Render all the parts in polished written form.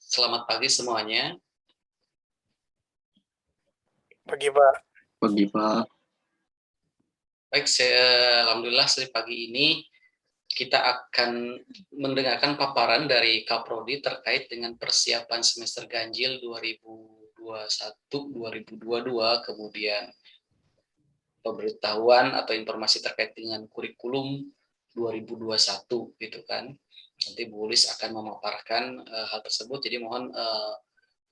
Selamat pagi semuanya. Pagi, Pak. Pagi, Pak. Baik, alhamdulillah pagi ini kita akan mendengarkan paparan dari Kaprodi terkait dengan persiapan semester ganjil 2021-2022, kemudian pemberitahuan atau informasi terkait dengan kurikulum 2021 gitu kan. Nanti Bu Ulis akan memaparkan hal tersebut, jadi mohon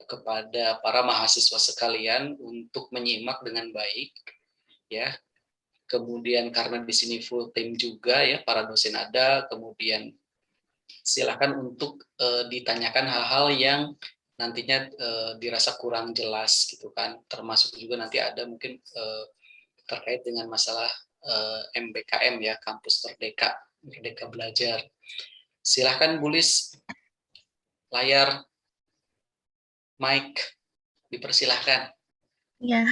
kepada para mahasiswa sekalian untuk menyimak dengan baik ya. Kemudian karena di sini full tim juga ya, para dosen ada, kemudian silakan untuk ditanyakan hal-hal yang nantinya dirasa kurang jelas gitu kan, termasuk juga nanti ada mungkin terkait dengan masalah MBKM ya, kampus Merdeka Belajar. Silahkan Bulis, layar, mic, dipersilahkan. Ya,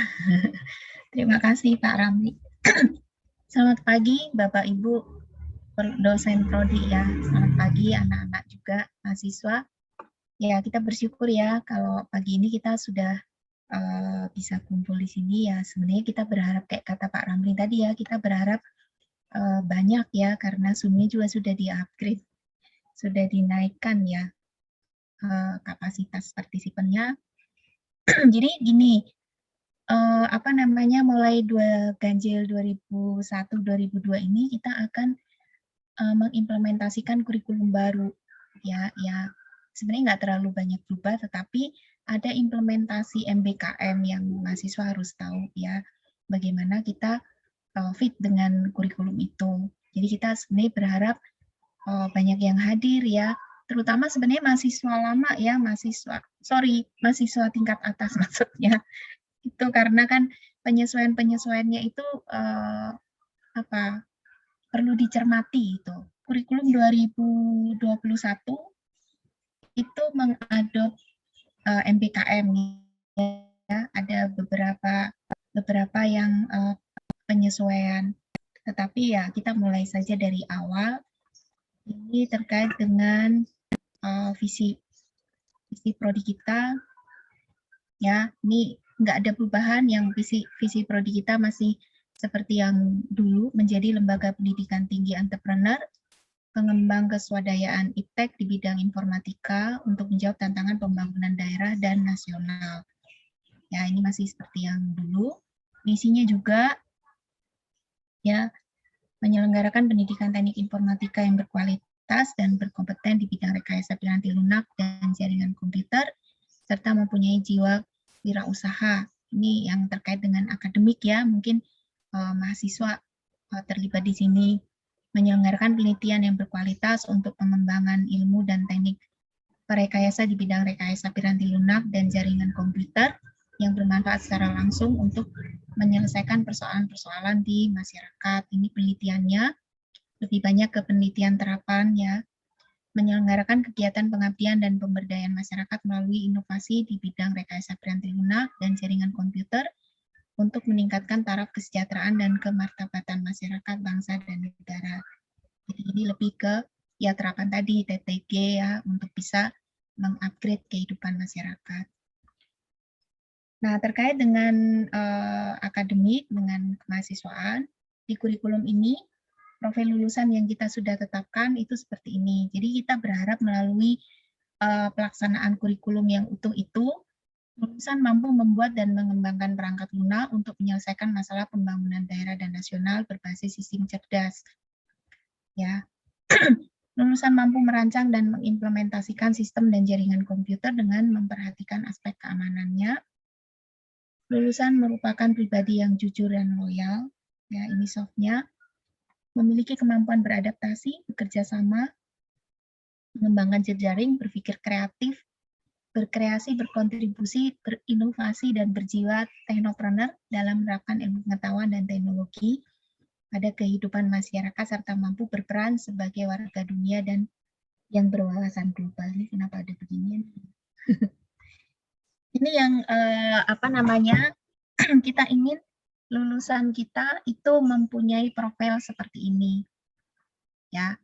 terima kasih Pak Ramli. Selamat pagi Bapak Ibu dosen prodi ya. Selamat pagi anak-anak juga mahasiswa. Ya, kita bersyukur ya kalau pagi ini kita sudah bisa kumpul di sini ya. Sebenarnya kita berharap kayak kata Pak Ramli tadi ya, kita berharap banyak ya karena Zoom-nya juga sudah di-upgrade, sudah dinaikkan ya kapasitas partisipannya. Jadi gini, mulai ganjil 2001-2002 ini kita akan mengimplementasikan kurikulum baru ya sebenarnya nggak terlalu banyak berubah, tetapi ada implementasi MBKM yang mahasiswa harus tahu ya bagaimana kita fit dengan kurikulum itu. Jadi kita sebenarnya berharap banyak yang hadir ya, terutama sebenarnya mahasiswa lama ya, mahasiswa tingkat atas maksudnya. Itu karena kan penyesuaiannya itu perlu dicermati itu. Kurikulum 2021 itu mengadop MBKM ya, ada beberapa yang penyesuaian. Tetapi ya kita mulai saja dari awal. Ini terkait dengan visi prodi kita. Ya, ini nggak ada perubahan, yang visi prodi kita masih seperti yang dulu, menjadi lembaga pendidikan tinggi entrepreneur, pengembang keswadayaan iptek di bidang informatika untuk menjawab tantangan pembangunan daerah dan nasional. Ya, ini masih seperti yang dulu. Misinya juga ya menyelenggarakan pendidikan teknik informatika yang berkualitas dan berkompeten di bidang rekayasa piranti lunak dan jaringan komputer, serta mempunyai jiwa wirausaha. Ini yang terkait dengan akademik ya, mungkin mahasiswa terlibat di sini, menyelenggarakan penelitian yang berkualitas untuk pengembangan ilmu dan teknik perekayasa di bidang rekayasa piranti lunak dan jaringan komputer yang bermanfaat secara langsung untuk menyelesaikan persoalan-persoalan di masyarakat. Ini penelitiannya lebih banyak ke penelitian terapan ya, menyelenggarakan kegiatan pengabdian dan pemberdayaan masyarakat melalui inovasi di bidang rekayasa piranti lunak dan jaringan komputer untuk meningkatkan taraf kesejahteraan dan kemartabatan masyarakat, bangsa, dan negara. Jadi ini lebih ke ya terapan tadi, TTG ya, untuk bisa mengupgrade kehidupan masyarakat. Nah, terkait dengan akademik, dengan kemahasiswaan, di kurikulum ini, profil lulusan yang kita sudah tetapkan itu seperti ini. Jadi kita berharap melalui pelaksanaan kurikulum yang utuh itu, lulusan mampu membuat dan mengembangkan perangkat lunak untuk menyelesaikan masalah pembangunan daerah dan nasional berbasis sistem cerdas. Ya, lulusan mampu merancang dan mengimplementasikan sistem dan jaringan komputer dengan memperhatikan aspek keamanannya. Lulusan merupakan pribadi yang jujur dan loyal. Ya, ini soft-nya. Memiliki kemampuan beradaptasi, bekerja sama, mengembangkan jejaring, berpikir kreatif, berkreasi, berkontribusi, berinovasi, dan berjiwa teknopreneur dalam menerapkan ilmu pengetahuan dan teknologi pada kehidupan masyarakat, serta mampu berperan sebagai warga dunia dan yang berwawasan global. Ini kenapa ada beginian? Ini yang kita ingin lulusan kita itu mempunyai profil seperti ini. Ya.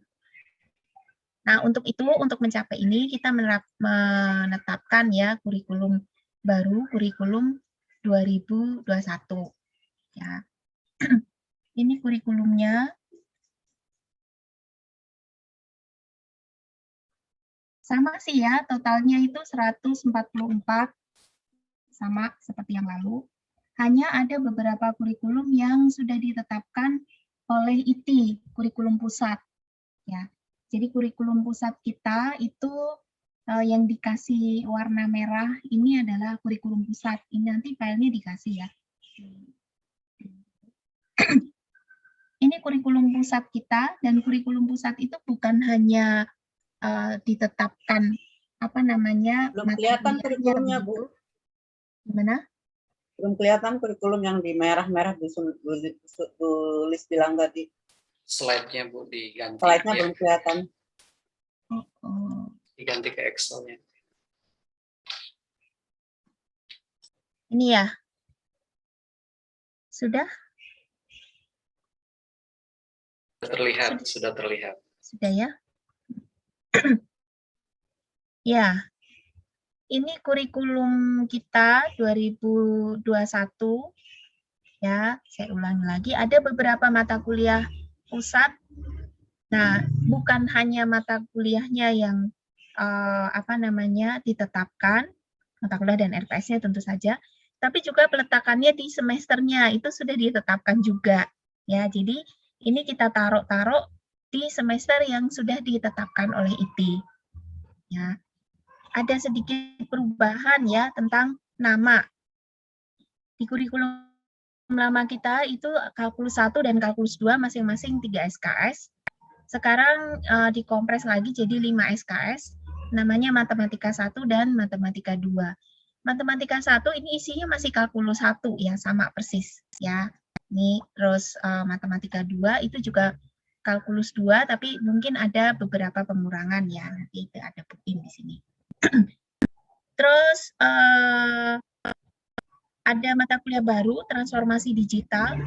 Nah, untuk itu, untuk mencapai ini, kita menetapkan ya kurikulum baru, kurikulum 2021. Ya. Ini kurikulumnya. Sama sih ya, totalnya itu 144, sama seperti yang lalu. Hanya ada beberapa kurikulum yang sudah ditetapkan oleh IT, kurikulum pusat. Ya. Jadi kurikulum pusat kita itu yang dikasih warna merah ini adalah kurikulum pusat. Ini nanti filenya dikasih ya. Ini kurikulum pusat kita, dan kurikulum pusat itu bukan hanya ditetapkan apa namanya Belum kelihatan kurikulumnya, Bu. Gimana? Belum kelihatan kurikulum yang di merah-merah tulis bilang tadi. Slide-nya Bu diganti. Slide-nya ya. belum kelihatan. Diganti ke Excel-nya. Ini ya. Sudah? Terlihat, sudah terlihat. Sudah ya? Ya. Ini kurikulum kita 2021. Ya, saya ulangi lagi. Ada beberapa mata kuliah pusat. Nah, bukan hanya mata kuliahnya yang ditetapkan, mata kuliah dan RPS-nya tentu saja, tapi juga peletakannya di semesternya itu sudah ditetapkan juga. Ya, jadi ini kita taruh di semester yang sudah ditetapkan oleh IT. Ya. Ada sedikit perubahan ya tentang nama. Di kurikulum lama kita itu kalkulus 1 dan kalkulus 2 masing-masing 3 SKS. Sekarang dikompres lagi jadi 5 SKS, namanya matematika 1 dan matematika 2. Matematika 1 ini isinya masih kalkulus 1 ya, sama persis ya. Ini terus matematika 2 itu juga kalkulus 2 tapi mungkin ada beberapa pengurangan ya. Nanti ada bukti di sini. Terus ada mata kuliah baru, transformasi digital.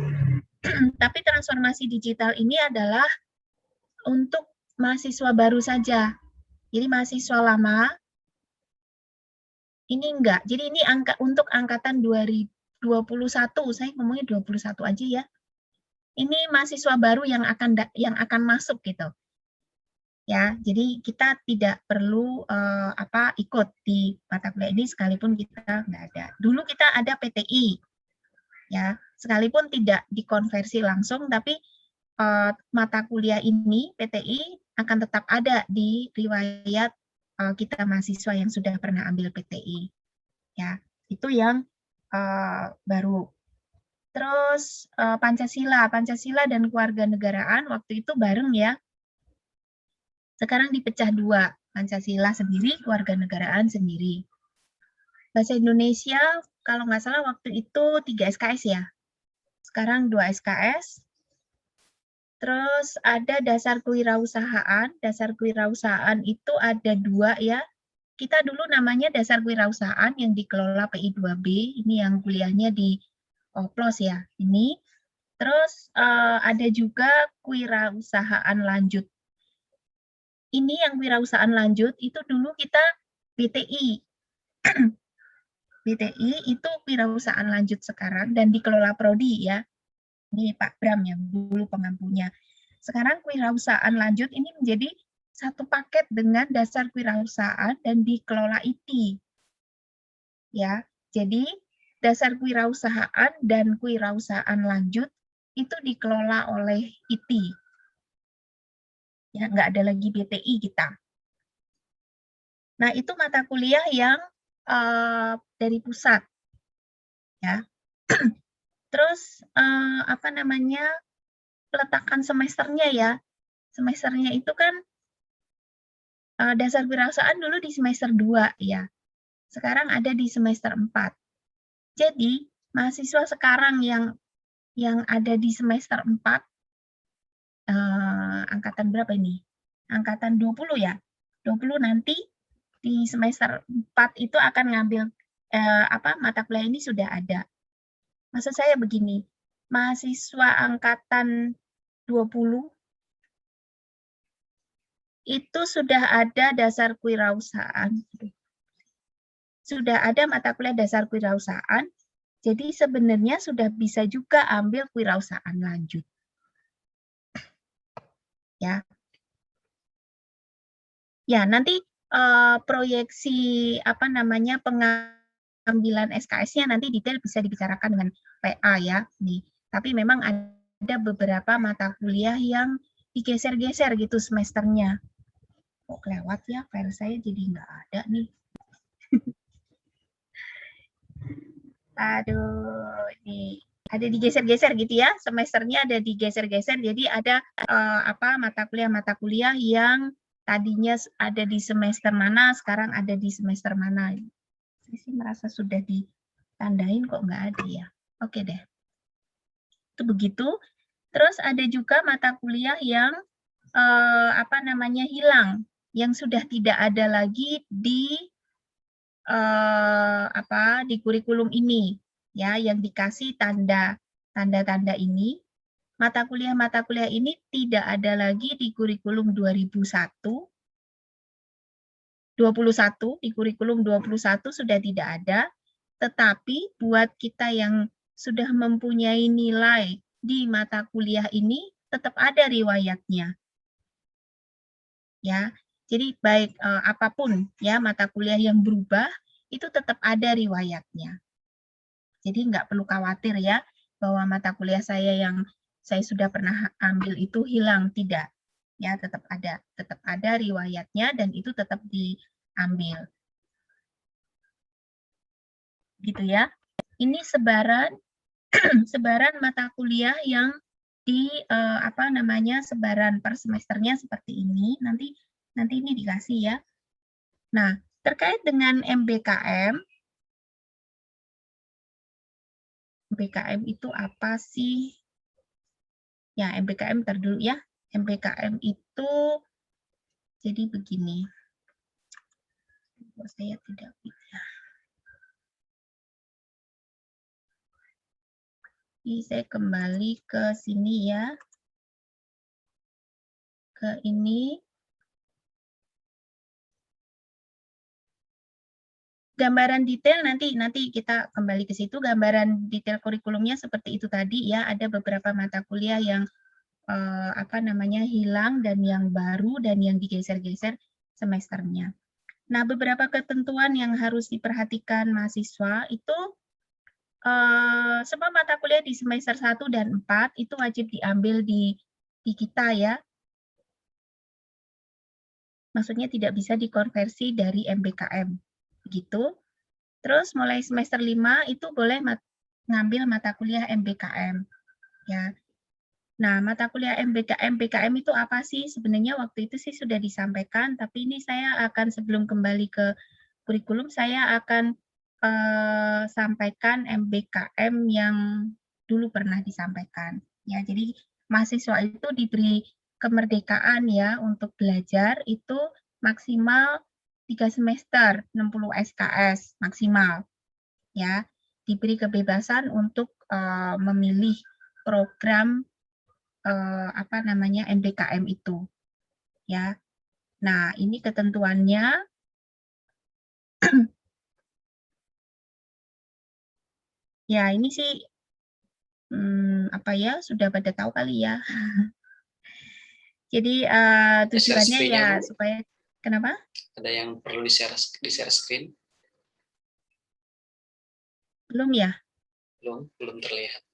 Tapi transformasi digital ini adalah untuk mahasiswa baru saja. Jadi mahasiswa lama ini enggak. Jadi ini untuk angkatan 2021, saya ngomongnya 21 aja ya. Ini mahasiswa baru yang akan masuk gitu. Ya, jadi kita tidak perlu ikut di mata kuliah ini sekalipun kita nggak ada. Dulu kita ada PTI, ya, sekalipun tidak dikonversi langsung, tapi mata kuliah ini PTI akan tetap ada di riwayat kita mahasiswa yang sudah pernah ambil PTI, ya, itu yang baru. Terus Pancasila dan kewarganegaraan waktu itu bareng ya. Sekarang dipecah dua, Pancasila sendiri, kewarganegaraan sendiri. Bahasa Indonesia, kalau nggak salah waktu itu 3 SKS ya. Sekarang 2 SKS. Terus ada dasar kewirausahaan. Dasar kewirausahaan itu ada 2 ya. Kita dulu namanya dasar kewirausahaan yang dikelola PI2B. Ini yang kuliahnya di PLOS ya. Ini. Terus ada juga kewirausahaan lanjut. Ini yang wirausahaan lanjut, itu dulu kita BTI. BTI itu wirausahaan lanjut sekarang dan dikelola Prodi ya. Ini Pak Bram ya, dulu pengampunya. Sekarang kewirausahaan lanjut ini menjadi satu paket dengan dasar kewirausahaan dan dikelola IT. Ya, jadi dasar kewirausahaan dan kewirausahaan lanjut itu dikelola oleh IT. Ya, nggak ada lagi BTI kita. Nah, itu mata kuliah yang dari pusat. Ya. Terus peletakan semesternya ya. Semesternya itu kan dasar kewirausahaan dulu di semester 2 ya. Sekarang ada di semester 4. Jadi, mahasiswa sekarang yang ada di semester 4 angkatan berapa ini? Angkatan 20 ya. 20 nanti di semester 4 itu akan ngambil mata kuliah ini sudah ada. Maksud saya begini, mahasiswa angkatan 20 itu sudah ada dasar kewirausahaan. Sudah ada mata kuliah dasar kewirausahaan, jadi sebenarnya sudah bisa juga ambil kewirausahaan lanjut. Ya. Ya, nanti proyeksi apa namanya pengambilan SKS-nya nanti detail bisa dibicarakan dengan PA ya. Nih, tapi memang ada beberapa mata kuliah yang digeser-geser gitu semesternya. Kok kelewat ya, file saya jadi nggak ada nih. Aduh, ini ada digeser-geser gitu ya, semesternya ada digeser-geser. Jadi ada mata kuliah yang tadinya ada di semester mana, sekarang ada di semester mana. Saya sih merasa sudah ditandain kok nggak ada ya. Oke deh. Itu begitu. Terus ada juga mata kuliah yang hilang, yang sudah tidak ada lagi di di kurikulum ini, ya, yang dikasih tanda-tanda ini. Mata kuliah ini tidak ada lagi di kurikulum 21, di kurikulum 21 sudah tidak ada, tetapi buat kita yang sudah mempunyai nilai di mata kuliah ini tetap ada riwayatnya. Ya, jadi baik apapun ya mata kuliah yang berubah itu tetap ada riwayatnya. Jadi nggak perlu khawatir ya bahwa mata kuliah saya yang saya sudah pernah ambil itu hilang, tidak. Ya, tetap ada riwayatnya dan itu tetap diambil. Gitu ya. Ini sebaran sebaran mata kuliah yang di sebaran per semesternya seperti ini. Nanti ini dikasih ya. Nah, terkait dengan MBKM itu apa sih? Ya, MBKM ntar dulu ya. MBKM itu jadi begini. Saya tidak bisa. Ini saya kembali ke sini ya. Ke ini. Gambaran detail nanti kita kembali ke situ. Gambaran detail kurikulumnya seperti itu tadi ya. Ada beberapa mata kuliah yang hilang dan yang baru dan yang digeser-geser semesternya. Nah, beberapa ketentuan yang harus diperhatikan mahasiswa itu semua mata kuliah di semester 1 dan 4 itu wajib diambil di kita ya. Maksudnya tidak bisa dikonversi dari MBKM. Begitu. Terus mulai semester 5 itu boleh ngambil mata kuliah MBKM. Ya. Nah, mata kuliah MBKM itu apa sih? Sebenarnya waktu itu sih sudah disampaikan, tapi ini saya akan sebelum kembali ke kurikulum, saya akan sampaikan MBKM yang dulu pernah disampaikan. Ya, jadi mahasiswa itu diberi kemerdekaan ya untuk belajar itu maksimal 3 semester, 60 SKS maksimal. Ya, diberi kebebasan untuk memilih program MBKM itu. Ya. Nah, ini ketentuannya ya, ini sih sudah pada tahu kali ya. Jadi tujuannya ya supaya kenapa? Ada yang perlu di-share screen? Belum ya? Belum terlihat.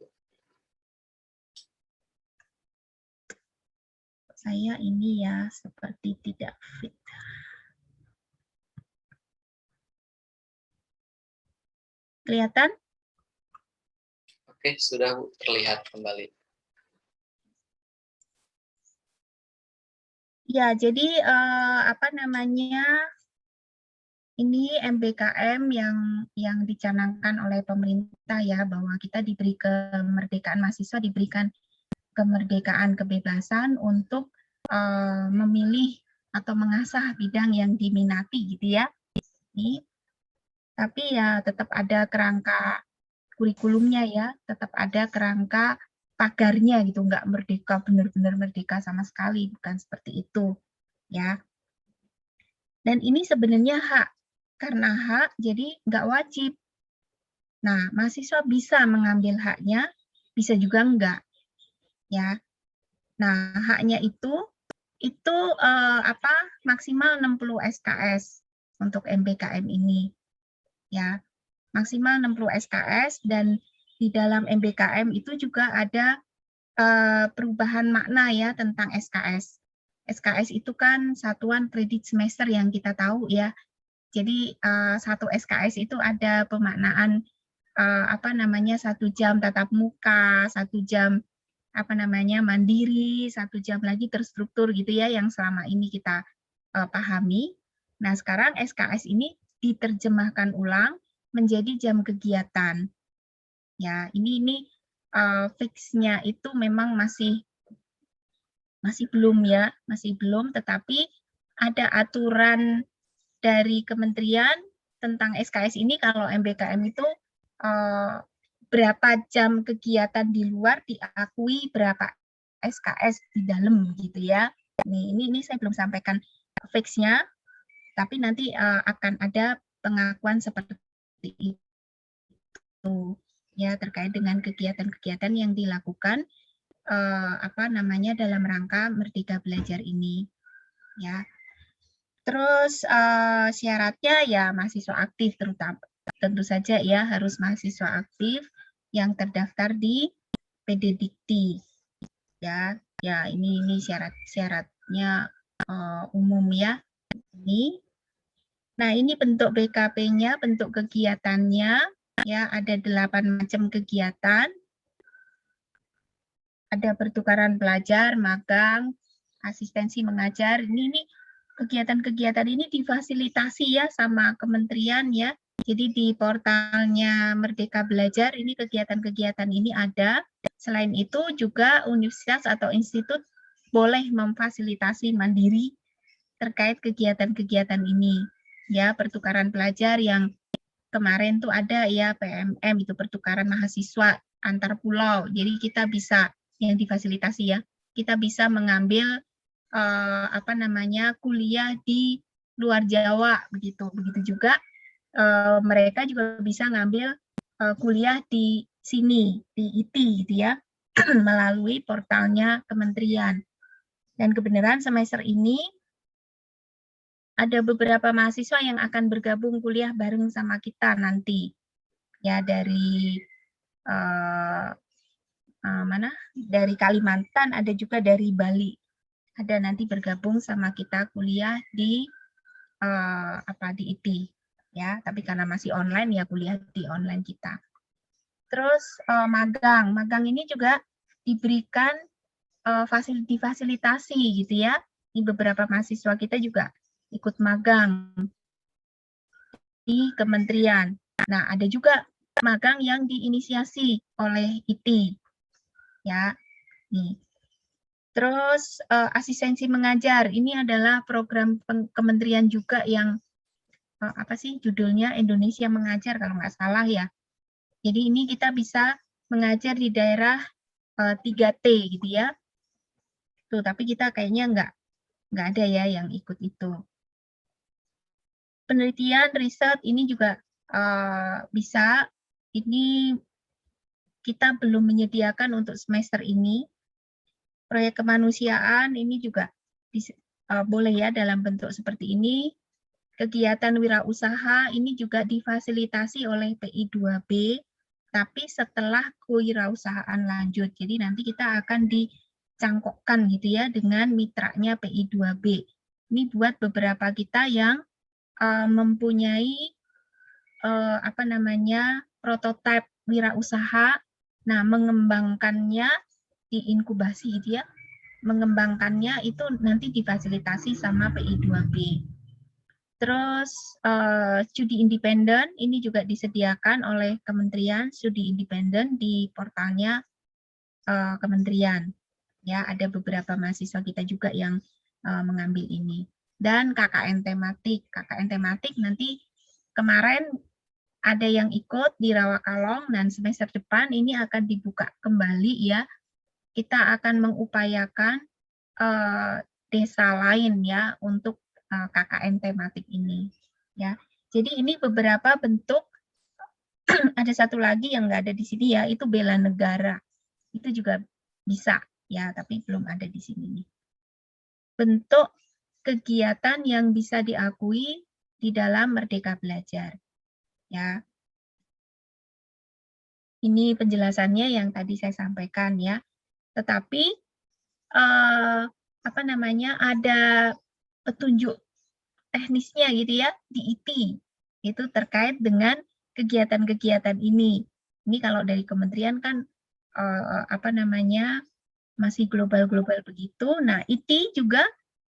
Saya ini ya seperti tidak fit. Kelihatan? Oke, sudah terlihat kembali. Ya, jadi ini MBKM yang dicanangkan oleh pemerintah ya, bahwa kita diberi kemerdekaan, mahasiswa diberikan kemerdekaan, kebebasan untuk memilih atau mengasah bidang yang diminati gitu ya. Tapi ya tetap ada kerangka kurikulumnya ya, tetap ada kerangka pagarnya gitu, nggak merdeka, benar-benar merdeka sama sekali, bukan seperti itu. ya. Dan ini sebenarnya hak, karena hak jadi nggak wajib. Nah, mahasiswa bisa mengambil haknya, bisa juga enggak, ya. Nah, haknya itu maksimal 60 SKS untuk MBKM ini, ya. Maksimal 60 SKS, dan di dalam MBKM itu juga ada perubahan makna ya tentang SKS. SKS itu kan satuan kredit semester yang kita tahu ya. Jadi satu SKS itu ada pemaknaan 1 jam tatap muka, 1 jam mandiri, 1 jam lagi terstruktur gitu ya, yang selama ini kita pahami. Nah, sekarang SKS ini diterjemahkan ulang menjadi jam kegiatan. Ya, ini fix-nya itu memang masih belum ya, masih belum, tetapi ada aturan dari kementerian tentang SKS ini. Kalau MBKM itu berapa jam kegiatan di luar diakui berapa SKS di dalam gitu ya. Ini saya belum sampaikan fix-nya, tapi nanti akan ada pengakuan seperti itu ya, terkait dengan kegiatan-kegiatan yang dilakukan dalam rangka Merdeka Belajar ini ya. Terus syaratnya ya mahasiswa aktif, terutama tentu saja ya harus mahasiswa aktif yang terdaftar di PD Dikti ya. Ya, ini syaratnya umum ya. Nah, ini bentuk BKP-nya, bentuk kegiatannya ya, ada 8 macam kegiatan. Ada pertukaran pelajar, magang, asistensi mengajar. Ini kegiatan-kegiatan ini difasilitasi ya sama kementerian ya. Jadi di portalnya Merdeka Belajar ini kegiatan-kegiatan ini ada. Selain itu juga universitas atau institut boleh memfasilitasi mandiri terkait kegiatan-kegiatan ini. Ya, pertukaran pelajar yang kemarin tuh ada ya PMM, itu pertukaran mahasiswa antar pulau. Jadi kita bisa yang difasilitasi ya, kita bisa mengambil kuliah di luar Jawa begitu. Begitu juga mereka juga bisa ngambil kuliah di sini di IT gitu ya melalui portalnya kementerian. Dan kebenaran semester ini ada beberapa mahasiswa yang akan bergabung kuliah bareng sama kita nanti ya, dari dari Kalimantan, ada juga dari Bali, ada nanti bergabung sama kita kuliah di di IT ya, tapi karena masih online ya kuliah di online kita. Terus magang ini juga diberikan difasilitasi gitu ya. Di beberapa mahasiswa kita juga ikut magang di kementerian. Nah, ada juga magang yang diinisiasi oleh IT ya. Nih. Terus asistensi mengajar ini adalah program kementerian juga yang judulnya Indonesia Mengajar kalau nggak salah ya. Jadi ini kita bisa mengajar di daerah 3T gitu ya. Tuh, tapi kita kayaknya nggak ada ya yang ikut itu. Penelitian, riset ini juga bisa. Ini kita belum menyediakan untuk semester ini. Proyek kemanusiaan ini juga boleh ya dalam bentuk seperti ini. Kegiatan wirausaha ini juga difasilitasi oleh PI2B, tapi setelah kewirausahaan lanjut. Jadi nanti kita akan dicangkokkan gitu ya dengan mitranya PI2B. Ini buat beberapa kita yang mempunyai prototipe wirausaha, nah mengembangkannya di inkubasi gitu ya, mengembangkannya itu nanti difasilitasi sama PI2B. Terus studi independen ini juga disediakan oleh kementerian, studi independen di portalnya kementerian. Ya, ada beberapa mahasiswa kita juga yang mengambil ini. Dan KKN tematik nanti kemarin ada yang ikut di Rawakalong, dan semester depan ini akan dibuka kembali ya. Kita akan mengupayakan desa lain ya untuk KKN tematik ini ya. Jadi ini beberapa bentuk. Ada satu lagi yang nggak ada di sini ya, itu bela negara. Itu juga bisa ya, tapi belum ada di sini nih. Bentuk kegiatan yang bisa diakui di dalam Merdeka Belajar. Ya. Ini penjelasannya yang tadi saya sampaikan ya. Tetapi ada petunjuk teknisnya gitu ya di IT. Itu terkait dengan kegiatan-kegiatan ini. Ini kalau dari kementerian kan masih global-global begitu. Nah, IT juga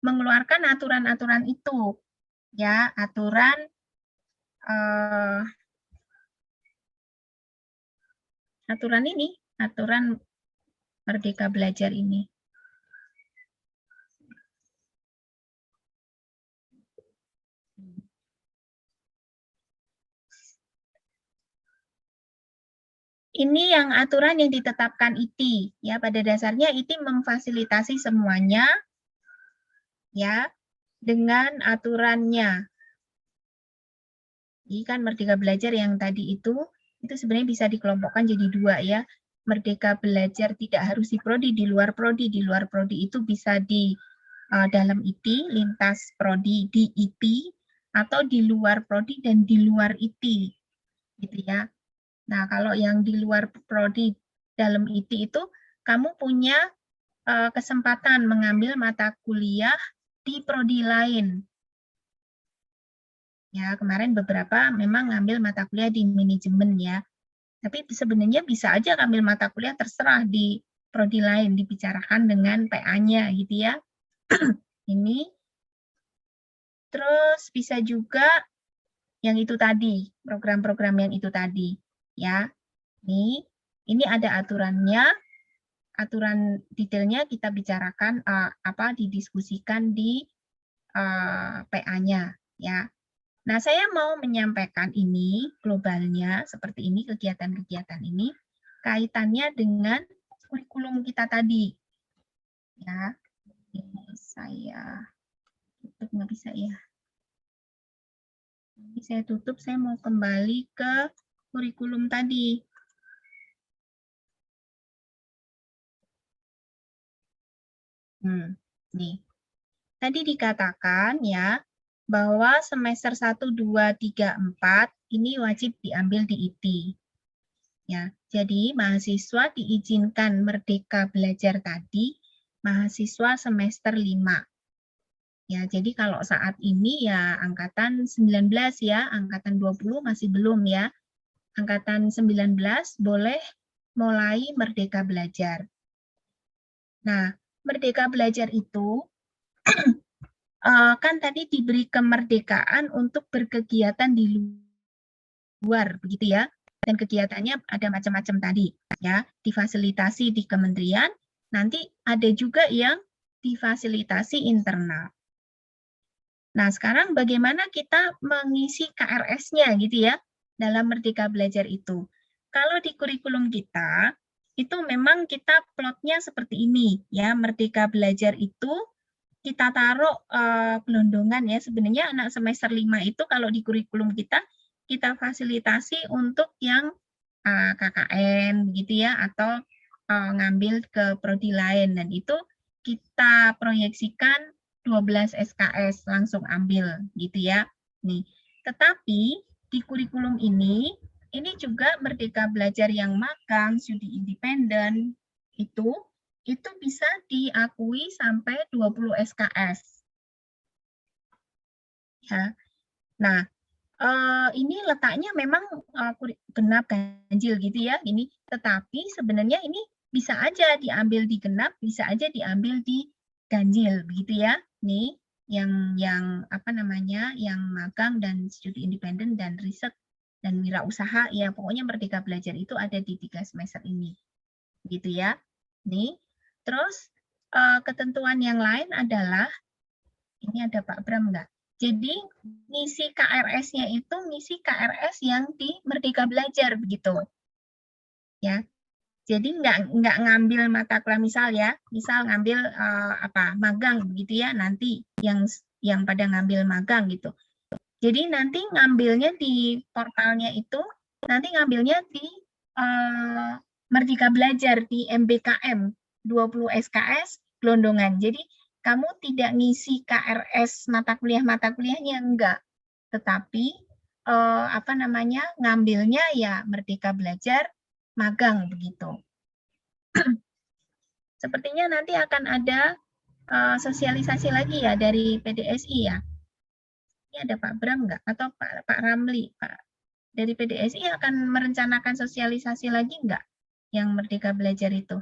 mengeluarkan aturan-aturan itu. Ya, aturan aturan Merdeka Belajar ini. Ini yang aturan yang ditetapkan IT. Ya, pada dasarnya IT memfasilitasi semuanya ya dengan aturannya. Ini kan Merdeka Belajar yang tadi itu sebenarnya bisa dikelompokkan jadi dua ya. Merdeka Belajar tidak harus di prodi, di luar prodi. Di luar prodi itu bisa di dalam IT, lintas prodi di IT, atau di luar prodi dan di luar IT. Gitu ya. Nah, kalau yang di luar prodi dalam IT itu, kamu punya kesempatan mengambil mata kuliah di prodi lain. Ya, kemarin beberapa memang ngambil mata kuliah di manajemen ya. Tapi sebenarnya bisa aja ngambil mata kuliah terserah di prodi lain, dibicarakan dengan PA-nya gitu ya. Ini. Terus bisa juga yang itu tadi, program-program yang itu tadi ya. Ini ada aturannya, aturan detailnya kita bicarakan didiskusikan di PA-nya ya. Nah, saya mau menyampaikan ini globalnya seperti ini, kegiatan-kegiatan ini kaitannya dengan kurikulum kita tadi ya. Ini saya tutup, nggak bisa ya. Ini saya tutup, saya mau kembali ke kurikulum tadi. Nih. Tadi dikatakan ya bahwa semester 1, 2, 3, 4 ini wajib diambil di IT. Ya, jadi mahasiswa diizinkan Merdeka Belajar tadi mahasiswa semester 5. Ya, jadi kalau saat ini ya angkatan 19 ya, angkatan 20 masih belum ya. Angkatan 19 boleh mulai Merdeka Belajar. Nah, Merdeka Belajar itu kan tadi diberi kemerdekaan untuk berkegiatan di luar, begitu ya. Dan kegiatannya ada macam-macam tadi, ya. Difasilitasi di kementerian, nanti ada juga yang difasilitasi internal. Nah, sekarang bagaimana kita mengisi KRS-nya gitu ya, dalam Merdeka Belajar itu. Kalau di kurikulum kita, itu memang kita plotnya seperti ini, ya. Merdeka Belajar itu kita taruh gelondongan ya, sebenarnya anak semester 5 itu kalau di kurikulum kita fasilitasi untuk yang KKN gitu ya, atau ngambil ke prodi lain, dan itu kita proyeksikan 12 SKS langsung ambil gitu ya. Nih, tetapi di kurikulum ini juga Merdeka Belajar yang magang, studi independen itu bisa diakui sampai 20 SKS. Ya. Nah, ini letaknya memang genap ganjil gitu ya. Ini, tetapi sebenarnya ini bisa aja diambil di genap, bisa aja diambil di ganjil begitu ya. Nih, yang yang magang dan studi independen dan riset dan wirausaha ya, pokoknya Merdeka Belajar itu ada di 3 semester ini. Gitu ya. Nih. Terus ketentuan yang lain adalah, ini ada Pak Bram enggak? Jadi ngisi KRS-nya itu ngisi KRS yang di Merdeka Belajar begitu. Ya. Jadi nggak ngambil mata kuliah misal ngambil magang begitu ya, nanti yang pada ngambil magang gitu. Jadi nanti ngambilnya di portalnya itu, nanti ngambilnya di Merdeka Belajar di MBKM 20 SKS gelondongan. Jadi kamu tidak ngisi KRS mata kuliahnya enggak, tetapi ngambilnya ya Merdeka Belajar magang begitu. Sepertinya nanti akan ada sosialisasi lagi ya dari PDSI ya. Ini ada Pak Bram nggak? Atau Pak Ramli? Pak dari PDSI akan merencanakan sosialisasi lagi nggak yang Merdeka Belajar itu?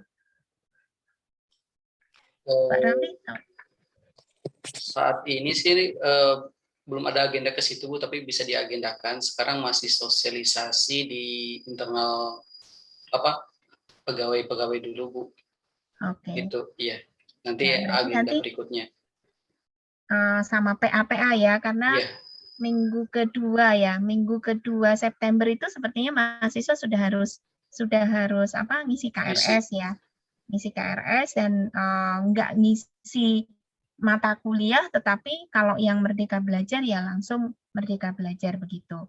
Pak Ramli? Saat ini sih belum ada agenda ke situ Bu, tapi bisa diagendakan. Sekarang masih sosialisasi di internal pegawai-pegawai dulu Bu. Oke. Gitu, iya. Nanti Ya, agenda berikutnya. Sama PA ya, karena minggu kedua September itu sepertinya mahasiswa sudah harus ngisi KRS ya, ngisi KRS dan nggak ngisi mata kuliah, tetapi kalau yang Merdeka Belajar ya langsung Merdeka Belajar begitu.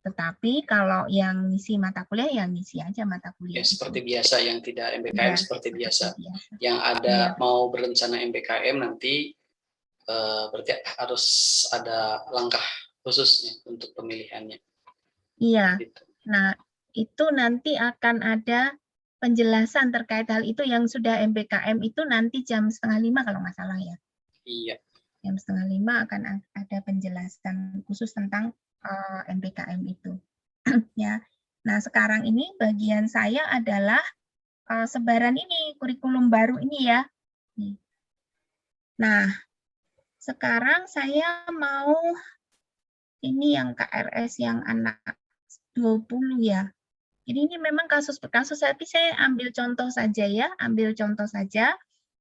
Tetapi kalau yang ngisi mata kuliah ya ngisi aja mata kuliah. Ya, seperti biasa, yang tidak MBKM ya, seperti biasa. Yang ada mau berencana MBKM nanti berarti harus ada langkah khususnya untuk pemilihannya. Iya. Gitu. Nah, itu nanti akan ada penjelasan terkait hal itu yang sudah MBKM itu nanti jam 4:30 kalau nggak salah ya. Iya. Jam 4:30 akan ada penjelasan khusus tentang MBKM itu. Ya. Nah, sekarang ini bagian saya adalah sebaran ini, kurikulum baru ini ya. Nah, sekarang saya mau ini yang KRS yang anak 20 ya. Jadi ini memang kasus per kasus, tapi saya ambil contoh saja ya,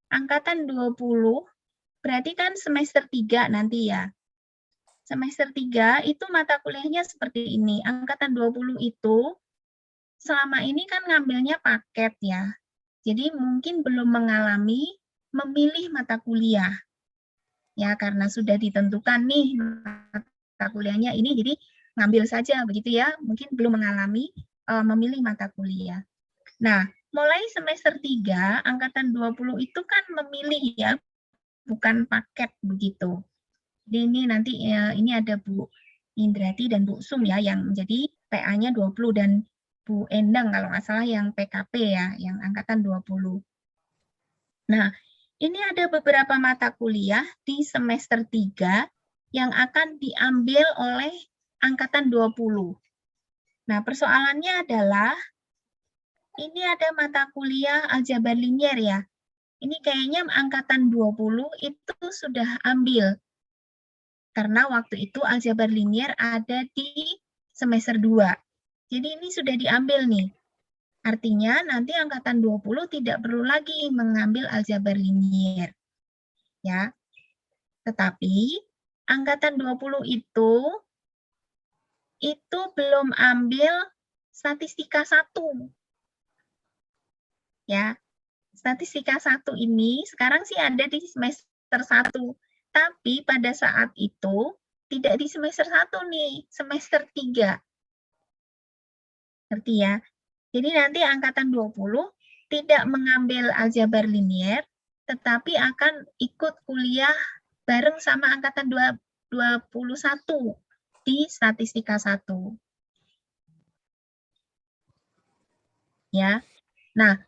Angkatan 20, berarti kan semester 3 nanti ya. Semester 3 itu mata kuliahnya seperti ini. Angkatan 20 itu selama ini kan ngambilnya paket ya. Jadi mungkin belum mengalami memilih mata kuliah. Ya, karena sudah ditentukan nih mata kuliahnya ini, jadi ngambil saja begitu ya. Mungkin belum mengalami memilih mata kuliah. Nah, mulai semester 3, angkatan 20 itu kan memilih ya, bukan paket begitu. Jadi ini nanti ini ada Bu Indrati dan Bu Sum ya, yang menjadi PA-nya 20, dan Bu Endang kalau nggak salah yang PKP ya, yang angkatan 20. Nah, ini ada beberapa mata kuliah di semester 3 yang akan diambil oleh angkatan 20. Nah, persoalannya adalah ini ada mata kuliah aljabar linier ya. Ini kayaknya angkatan 20 itu sudah ambil. Karena waktu itu aljabar linier ada di semester 2. Jadi ini sudah diambil nih. Artinya nanti angkatan 20 tidak perlu lagi mengambil aljabar linier. Ya. Tetapi angkatan 20 itu belum ambil statistika 1. Ya. Statistika 1 ini sekarang sih ada di semester 1. Tapi pada saat itu tidak di semester 1 nih, semester 3. Ngerti ya? Jadi nanti angkatan 20 tidak mengambil aljabar linier, tetapi akan ikut kuliah bareng sama angkatan 21 di statistika 1. Ya. Nah,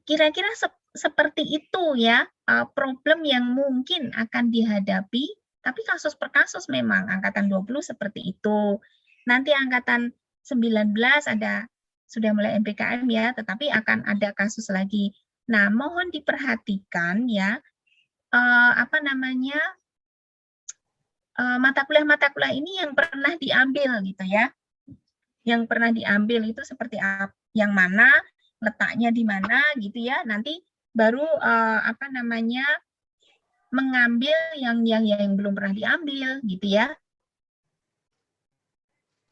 kira-kira seperti itu ya problem yang mungkin akan dihadapi, tapi kasus per kasus memang angkatan 20 seperti itu. Nanti angkatan 19 ada sudah mulai MPKM ya, tetapi akan ada kasus lagi. Nah, mohon diperhatikan ya mata kuliah ini yang pernah diambil gitu ya. Yang pernah diambil itu seperti apa, yang mana, letaknya di mana gitu ya. Nanti baru mengambil yang belum pernah diambil gitu ya.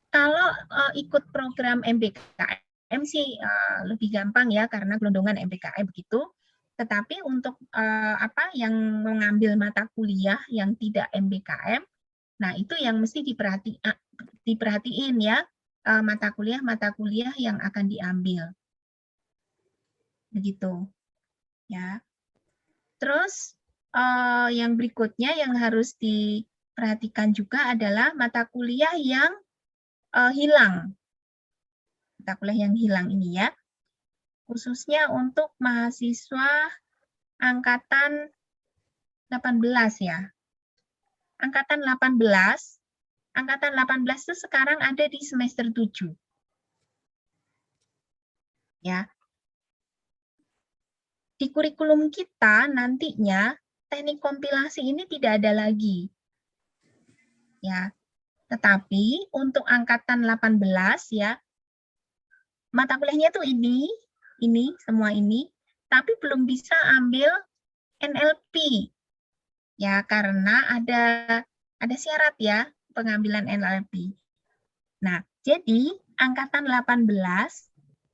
Kalau ikut program MBKM MBKM sih lebih gampang ya karena gelondongan MBKM begitu. Tetapi untuk yang mengambil mata kuliah yang tidak MBKM, nah itu yang mesti diperhatiin ya, mata kuliah yang akan diambil. Begitu. Ya. Terus yang berikutnya yang harus diperhatikan juga adalah mata kuliah yang hilang. Mata kuliah yang hilang ini ya. Khususnya untuk mahasiswa angkatan 18 ya. Angkatan 18 itu sekarang ada di semester 7. Ya. Di kurikulum kita nantinya teknik kompilasi ini tidak ada lagi. Ya. Tetapi untuk angkatan 18 ya, mata kuliahnya tuh ini semua ini, tapi belum bisa ambil NLP. Ya, karena ada syarat ya pengambilan NLP. Nah, jadi angkatan 18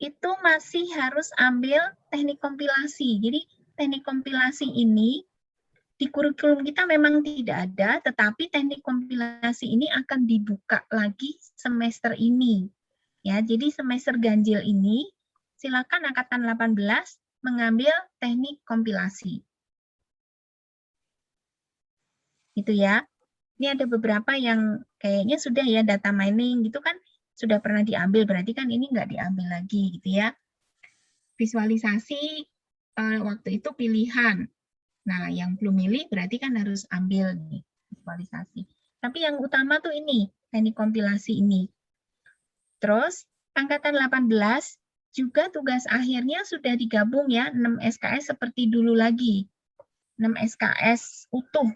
itu masih harus ambil teknik kompilasi. Jadi teknik kompilasi ini di kurikulum kita memang tidak ada, tetapi teknik kompilasi ini akan dibuka lagi semester ini. Ya, jadi semester ganjil ini silakan angkatan 18 mengambil teknik kompilasi. Gitu ya. Ini ada beberapa yang kayaknya sudah ya data mining gitu kan sudah pernah diambil, berarti kan ini nggak diambil lagi gitu ya. Visualisasi waktu itu pilihan. Nah, yang belum milih berarti kan harus ambil nih visualisasi. Tapi yang utama tuh ini, teknik kompilasi ini. Terus, angkatan 18 juga tugas akhirnya sudah digabung ya, 6 SKS seperti dulu lagi. 6 SKS utuh.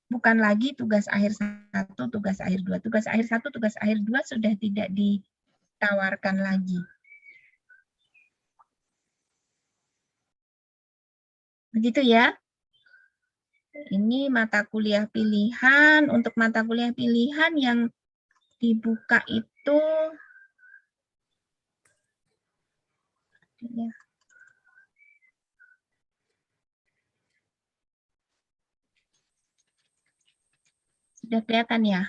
Bukan lagi tugas akhir 1, tugas akhir 2. Tugas akhir 1, tugas akhir 2 sudah tidak ditawarkan lagi. Begitu ya. Ini mata kuliah pilihan. Untuk mata kuliah pilihan yang dibuka itu ya. Sudah kelihatan ya?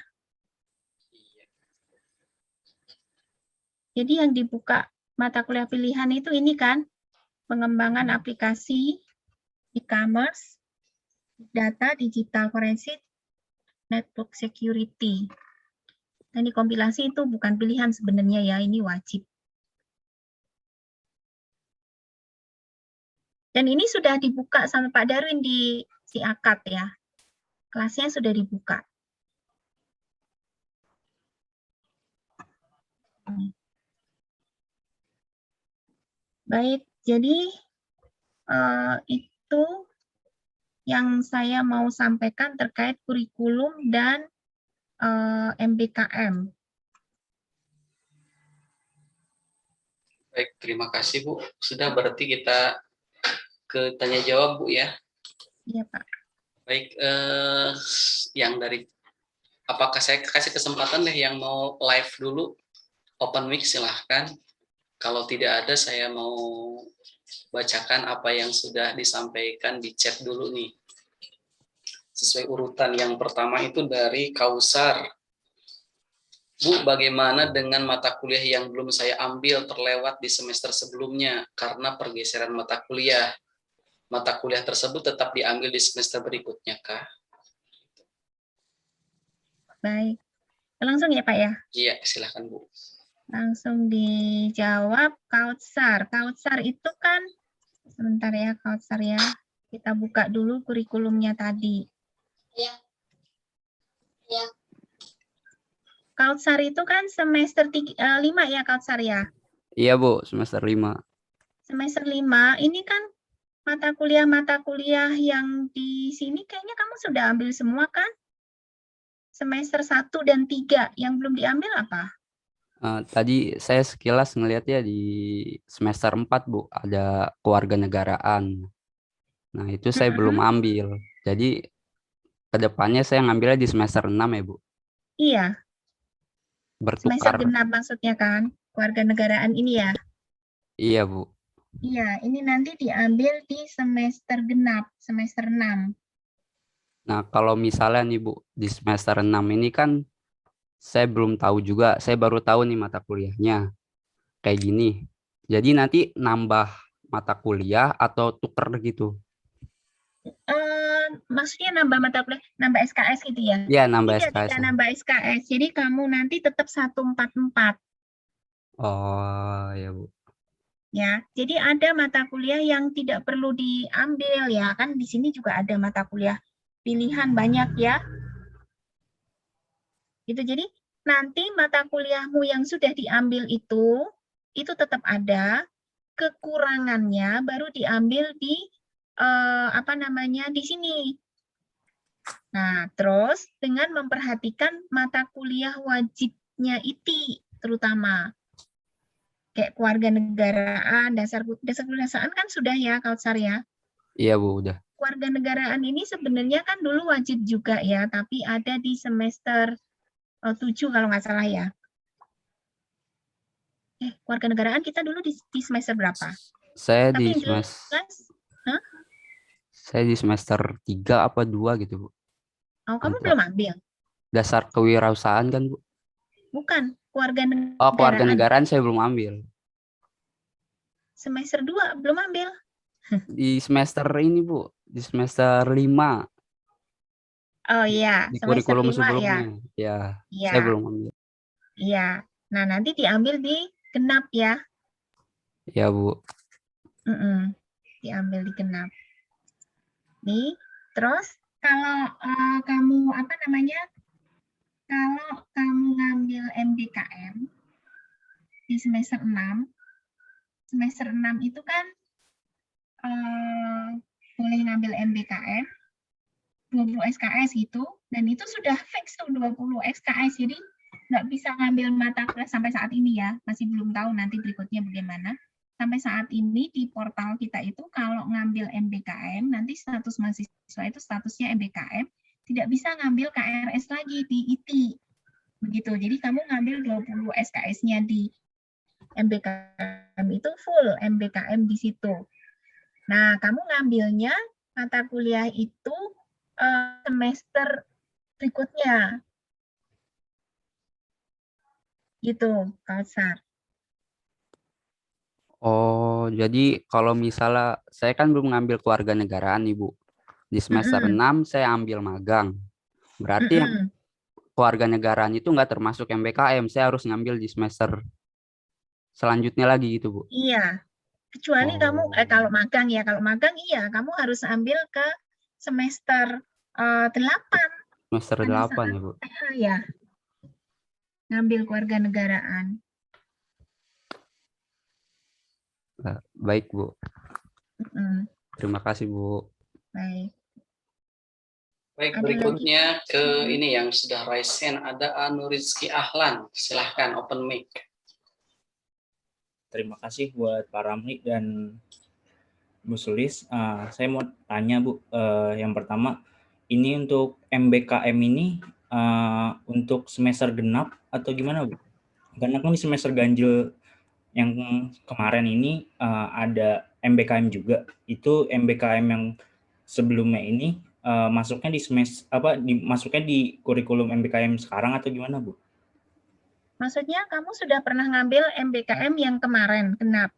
Jadi yang dibuka mata kuliah pilihan itu ini kan, pengembangan aplikasi e-commerce, data digital forensik, network security. Nah, ini kompilasi itu bukan pilihan sebenarnya ya, ini wajib. Dan ini sudah dibuka sama Pak Darwin di si akad ya. Kelasnya sudah dibuka. Baik, jadi itu yang saya mau sampaikan terkait kurikulum dan MBKM. Baik, terima kasih Bu. Sudah berarti kita ke tanya jawab Bu ya. Iya Pak. Baik, yang dari apakah saya kasih kesempatan deh yang mau live dulu, open mic silahkan. Kalau tidak ada saya mau bacakan apa yang sudah disampaikan di chat dulu nih. Sesuai urutan yang pertama itu dari Kausar. Bu, bagaimana dengan mata kuliah yang belum saya ambil terlewat di semester sebelumnya karena pergeseran mata kuliah? Mata kuliah tersebut tetap diambil di semester berikutnya, kah? Baik. Langsung ya Pak ya? Iya, silakan Bu. Langsung dijawab Kautsar. Kautsar itu kan, sebentar ya Kautsar ya. Kita buka dulu kurikulumnya tadi. Iya. Iya. Kautsar itu kan semester 5 ya Kautsar ya? Iya Bu, semester 5. Semester 5, ini kan mata kuliah yang di sini kayaknya kamu sudah ambil semua kan? Semester 1 dan 3, yang belum diambil apa? Tadi saya sekilas ngelihat ya di semester 4 Bu, ada kewarganegaraan. Nah itu saya belum ambil. Jadi kedepannya saya ngambilnya di semester 6 ya Bu. Iya. Semester Bertukar. genap maksudnya kan? Kewarganegaraan ini ya? Iya, Bu. Iya, ini nanti diambil di semester genap, semester 6. Nah, kalau misalnya nih Bu, di semester 6 ini kan saya belum tahu juga, saya baru tahu nih mata kuliahnya kayak gini. Jadi nanti nambah mata kuliah atau tuker gitu? Maksudnya nambah mata kuliah, nambah SKS gitu ya? Iya, nambah Tidak, SKS. tidak nambah SKS. Jadi kamu nanti tetap 144 Oh, ya Bu. ya. Jadi ada mata kuliah yang tidak perlu diambil ya, kan di sini juga ada mata kuliah pilihan banyak ya. Gitu. Jadi nanti mata kuliahmu yang sudah diambil itu tetap ada, kekurangannya baru diambil di di sini. Nah, terus dengan memperhatikan mata kuliah wajibnya ITI terutama kayak kewarganegaraan, dasar kedewasaan kan sudah ya, Kautsar ya. Iya Bu, udah. Kewarganegaraan ini sebenarnya kan dulu wajib juga ya, tapi ada di semester 7 kalau nggak salah ya. Kewarganegaraan kita dulu di semester berapa? Saya Tapi di yang semester jelas, saya di semester 3 apa 2 gitu, Bu. oh kamu Lupa. belum ambil? Dasar kewirausahaan kan, Bu? Bukan, Oh, kewarganegaraan. kewarganegaraan saya belum ambil. Semester 2 belum ambil. Di semester ini, Bu. Di semester 5. Oh iya, Di semester kurikulum 5 ya. sebelumnya. Ya, saya Iya, belum ambil. iya. Nah, nanti diambil di genap ya. Ya, Bu. Diambil di genap. Nih, terus kalau kamu kalau kamu ngambil MBKM di semester 6 itu kan boleh ngambil MBKM 20 SKS gitu, dan itu sudah fix tuh 20 SKS, jadi nggak bisa ngambil mata kuliah sampai saat ini ya, masih belum tahu nanti berikutnya bagaimana. Sampai saat ini di portal kita itu kalau ngambil MBKM, nanti status mahasiswa itu statusnya MBKM, tidak bisa ngambil KRS lagi di ITI. Begitu, jadi kamu ngambil 20 SKS-nya di MBKM itu full MBKM di situ. Nah, kamu ngambilnya mata kuliah itu semester berikutnya. Gitu, Kautsar. Oh, jadi kalau misalnya saya kan belum ngambil kewarganegaraan nih, Bu. Di semester 6 saya ambil magang. Berarti yang kewarganegaraan itu nggak termasuk MBKM. Saya harus ngambil di semester selanjutnya lagi gitu, Bu. Iya. Kecuali kamu kalau magang ya, iya, kamu harus ambil ke semester 8. Semester 8 ya, Bu. Ya. Ngambil kewarganegaraan. Baik, Bu. Terima kasih, Bu. Baik. Baik, berikutnya ke ini yang sudah raise hand, ada Rizky Ahlan. Silahkan open mic. Terima kasih buat Pak Ramli dan Bu Sulis. Saya mau tanya, Bu. Yang pertama, ini untuk MBKM ini untuk semester genap atau gimana, Bu? Karena kan di semester ganjil yang kemarin ini ada MBKM juga. Itu MBKM yang sebelumnya ini masuknya di masuknya di kurikulum MBKM sekarang atau gimana, Bu? Maksudnya kamu sudah pernah ngambil MBKM yang kemarin, genap?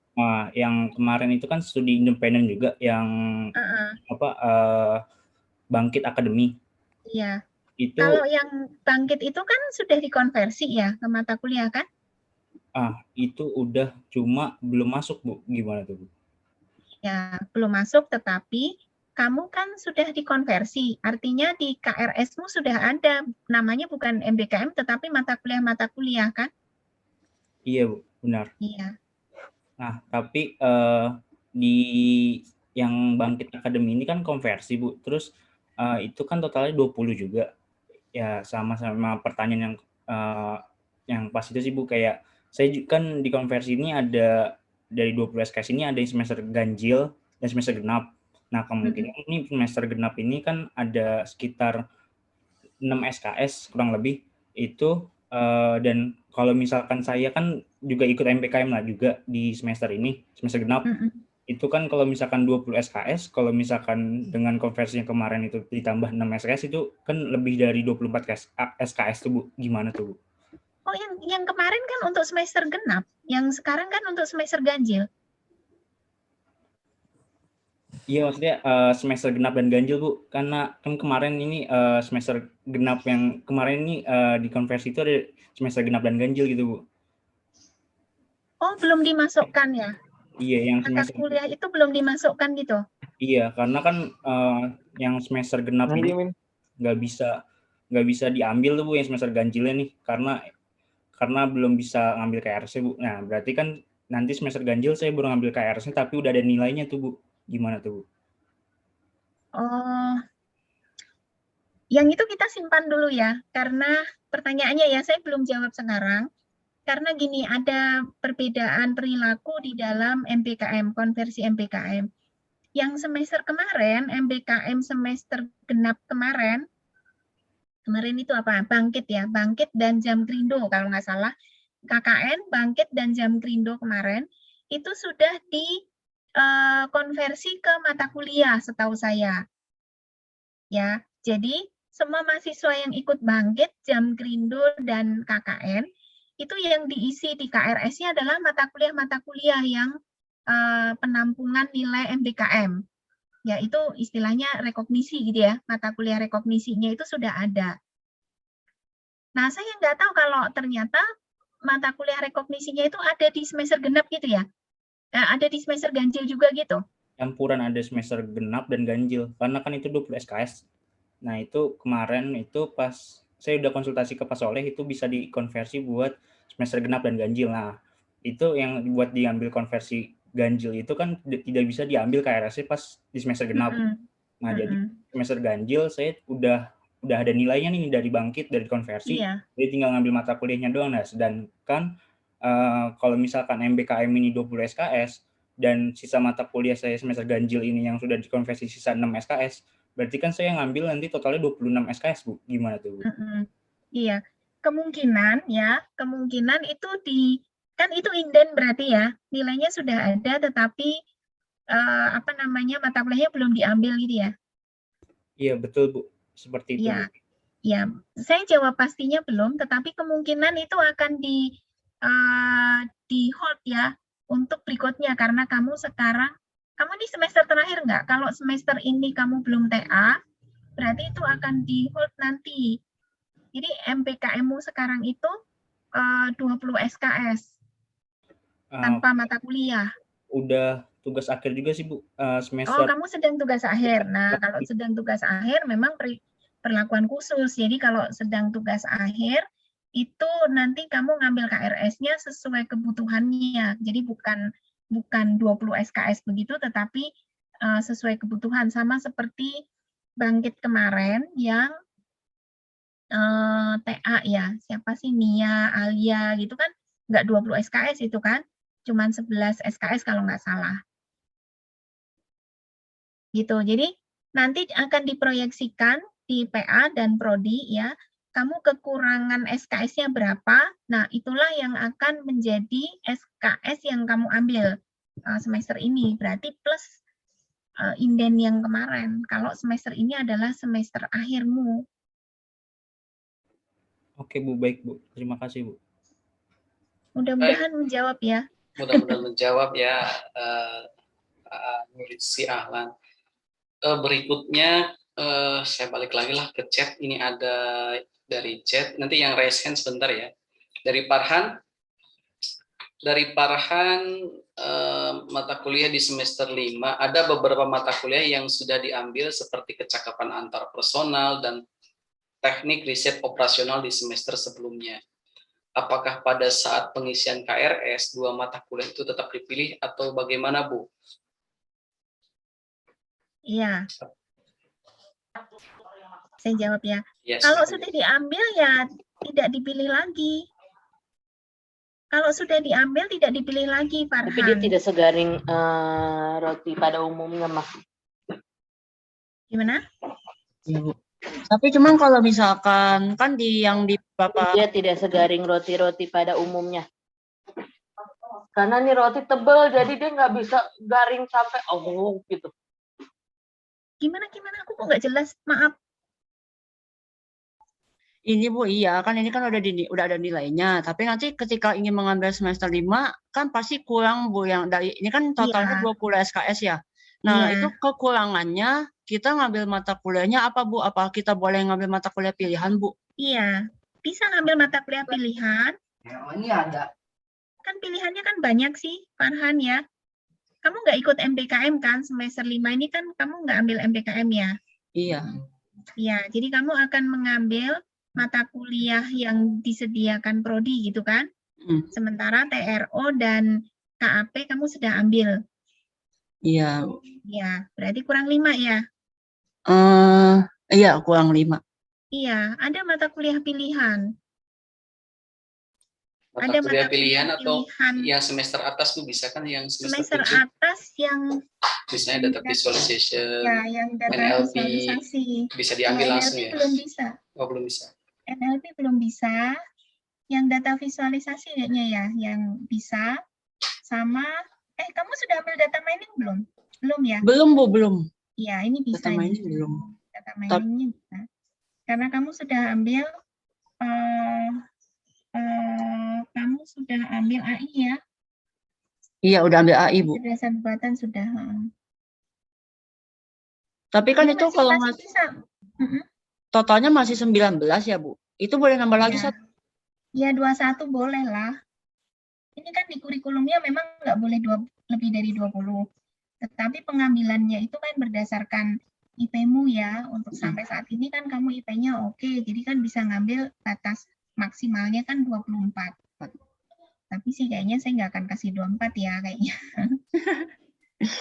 Yang kemarin itu kan studi independen juga, yang Bangkit Akademi. Iya. Itu, kalau yang Bangkit itu kan sudah dikonversi ya ke mata kuliah kan? Itu udah, cuma belum masuk, Bu. Gimana tuh, Bu? Ya, belum masuk, tetapi kamu kan sudah dikonversi. Artinya di KRS-mu sudah ada, namanya bukan MBKM, tetapi mata kuliah kan? Iya, Bu. Benar. Iya. Nah, tapi di yang Bangkit Akademi ini kan konversi, Bu. Terus itu kan totalnya 20 juga. Ya, sama-sama pertanyaan yang pas itu sih, Bu. Kayak saya kan di konversi ini ada dari 20 SKS ini ada yang semester ganjil dan semester genap. Nah, kemungkinan ini semester genap ini kan ada sekitar 6 SKS kurang lebih itu, dan kalau misalkan saya kan juga ikut MPKM lah juga di semester ini, semester genap. Itu kan kalau misalkan 20 SKS, kalau misalkan dengan konversinya kemarin itu ditambah 6 SKS itu kan lebih dari 24 SKS tuh Bu. Gimana tuh Bu? Oh, yang kemarin kan untuk semester genap, yang sekarang kan untuk semester ganjil. Iya, maksudnya semester genap dan ganjil Bu, karena kan kemarin ini semester genap yang kemarin ini dikonversi itu ada semester genap dan ganjil gitu Bu. Oh, belum dimasukkan ya? Iya, yang Mata semester kuliah itu belum dimasukkan gitu? Iya, karena kan yang semester genap ini nggak bisa diambil tuh Bu, yang semester ganjilnya nih, karena belum bisa ngambil KRS Bu. Nah, berarti kan nanti semester ganjil saya baru ngambil KRS-nya tapi udah ada nilainya tuh Bu. Gimana tuh Bu? Oh, yang itu kita simpan dulu ya, karena pertanyaannya ya saya belum jawab sekarang. Karena gini, ada perbedaan perilaku di dalam MPKM, konversi MPKM. Yang semester kemarin, MPKM semester genap kemarin itu apa? Bangkit ya, bangkit dan jam krindo kalau nggak salah. KKN, bangkit dan jam krindo kemarin, itu sudah dikonversi ke mata kuliah setahu saya. Ya, jadi semua mahasiswa yang ikut bangkit, jam krindo, dan KKN, itu yang diisi di KRS-nya adalah mata kuliah yang penampungan nilai MPKM. Ya, itu istilahnya rekognisi gitu ya, mata kuliah rekognisinya itu sudah ada. Nah, saya nggak tahu kalau ternyata mata kuliah rekognisinya itu ada di semester genap gitu ya? Ada di semester ganjil juga gitu? Campuran ada semester genap dan ganjil, karena kan itu 20 SKS. Nah, itu kemarin itu pas saya udah konsultasi ke Pak Soleh, itu bisa dikonversi buat semester genap dan ganjil. Nah, itu yang buat diambil konversi ganjil itu kan tidak bisa diambil KRS-nya pas di semester genap. Nah, jadi semester ganjil saya udah ada nilainya nih dari bangkit, dari konversi. Iya. Jadi tinggal ngambil mata kuliahnya doang. Nah, sedangkan kalau misalkan MBKM ini 20 SKS dan sisa mata kuliah saya semester ganjil ini yang sudah dikonversi sisa 6 SKS, berarti kan saya ngambil nanti totalnya 26 SKS, Bu. Gimana tuh, Bu? Iya, kemungkinan itu kan itu inden berarti ya, nilainya sudah ada tetapi mata kuliahnya belum diambil gitu ya? Iya, betul Bu, seperti itu. Ya, ya, saya jawab pastinya belum, tetapi kemungkinan itu akan di hold ya untuk berikutnya, karena kamu ini semester terakhir nggak? Kalau semester ini kamu belum TA, berarti itu akan di hold nanti. Jadi MPKM-mu sekarang itu 20 SKS tanpa mata kuliah. Udah tugas akhir juga sih Bu, semester. Oh, kamu sedang tugas akhir. Nah, kalau sedang tugas akhir memang perlakuan khusus. Jadi kalau sedang tugas akhir itu nanti kamu ngambil KRS-nya sesuai kebutuhannya. Jadi bukan 20 SKS begitu, tetapi sesuai kebutuhan, sama seperti bangkit kemarin yang TA ya, siapa sih, Nia, Alia gitu kan, nggak 20 SKS itu kan, cuman 11 SKS kalau nggak salah. Gitu, jadi nanti akan diproyeksikan di PA dan Prodi ya, kamu kekurangan SKS-nya berapa, nah itulah yang akan menjadi SKS yang kamu ambil semester ini, berarti plus inden yang kemarin, kalau semester ini adalah semester akhirmu. Oke Bu, baik Bu, terima kasih Bu. Mudah-mudahan menjawab ya. Mudah-mudahan menjawab ya, Nurisi Ahlan. Berikutnya saya balik lagi lah ke chat. Ini ada dari chat, nanti yang raise hand sebentar ya. Dari Farhan, mata kuliah di semester 5, ada beberapa mata kuliah yang sudah diambil seperti kecakapan antar personal dan teknik riset operasional di semester sebelumnya. Apakah pada saat pengisian KRS, 2 mata kuliah itu tetap dipilih atau bagaimana, Bu? Iya. Saya jawab ya. Yes, kalau sudah diambil ya tidak dipilih lagi. Kalau sudah diambil tidak dipilih lagi, Farhan. Tapi dia tidak segaring roti pada umumnya, Mas. Gimana? Tapi cuman kalau misalkan kan yang di Bapak Dia tidak segaring roti-roti pada umumnya. Karena nih roti tebel, jadi dia nggak bisa garing sampai gitu. Gimana? Aku kok nggak jelas? Maaf. ini Bu, iya kan ini kan udah ada nilainya. Tapi nanti ketika ingin mengambil semester 5 kan pasti kurang Bu yang dari ini kan totalnya Iya. 20 SKS ya. Nah, Iya. itu kekurangannya kita ngambil mata kuliahnya apa Bu? Apa kita boleh ngambil mata kuliah pilihan Bu? Iya. Bisa ngambil mata kuliah pilihan. Ini ada. Kan pilihannya kan banyak sih, Farhan ya. Kamu nggak ikut MPKM kan semester 5 ini kan kamu nggak ambil MPKM ya? Iya. Iya, jadi kamu akan mengambil mata kuliah yang disediakan prodi gitu kan? Sementara TRO dan KAP kamu sudah ambil. Iya. Iya, berarti kurang 5 ya? Iya, kurang 5. Iya, ada mata kuliah pilihan. Mata kuliah pilihan atau yang semester atas Bu, bisa kan yang semester 7? Atas yang Misalnya data visualization, ya, yang data NLP, visualisasi. bisa diambil langsung ya? Belum bisa. Oh, belum bisa. NLP belum bisa. Yang data visualisasi kayaknya ya, yang bisa. Sama, kamu sudah ambil data mining belum? Belum ya? Belum Bu, belum. Iya, ini bisa. Data mining belum. Data miningnya bisa. Karena kamu sudah ambil kamu sudah ambil AI ya? Iya, udah ambil AI Bu. Berdasarkan buatan sudah. Tapi kan itu kalau masih bisa. Totalnya masih 19 ya Bu. Itu boleh nambah lagi satu? Ya 21 boleh lah. Ini kan di kurikulumnya memang nggak boleh lebih dari 20. Tetapi pengambilannya itu kan berdasarkan IP-mu ya. Untuk sampai saat ini kan kamu IP-nya oke. Jadi kan bisa ngambil batas maksimalnya kan 24. Tapi sih kayaknya saya nggak akan kasih 24 ya kayaknya.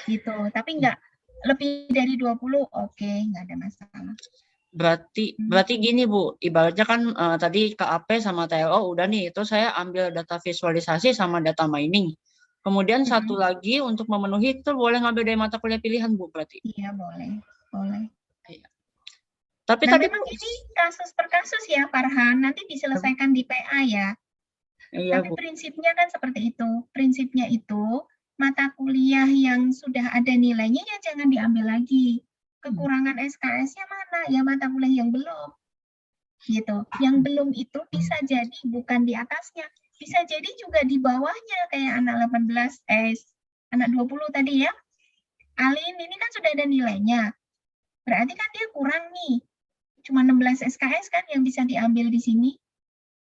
Gitu. Tapi nggak lebih dari 20 oke, nggak ada masalah. Berarti gini Bu, ibaratnya kan tadi KAP sama TLO udah nih, itu saya ambil data visualisasi sama data mining. Kemudian satu lagi untuk memenuhi itu boleh ngambil dari mata kuliah pilihan Bu berarti? Iya boleh. Iya. Tapi nah, tadi memang ini kasus per kasus ya Farhan, nanti diselesaikan di PA ya. Iya, Tapi Bu. prinsipnya kan seperti itu. Prinsipnya itu mata kuliah yang sudah ada nilainya ya jangan diambil lagi. Kekurangan SKS-nya mana? Ya mata kuliah yang belum. Gitu. Yang belum itu bisa jadi bukan di atasnya. Bisa jadi juga di bawahnya kayak anak 18 anak 20 tadi ya. Alin ini kan sudah ada nilainya. Berarti kan dia kurang nih. Cuma 16 SKS kan yang bisa diambil di sini.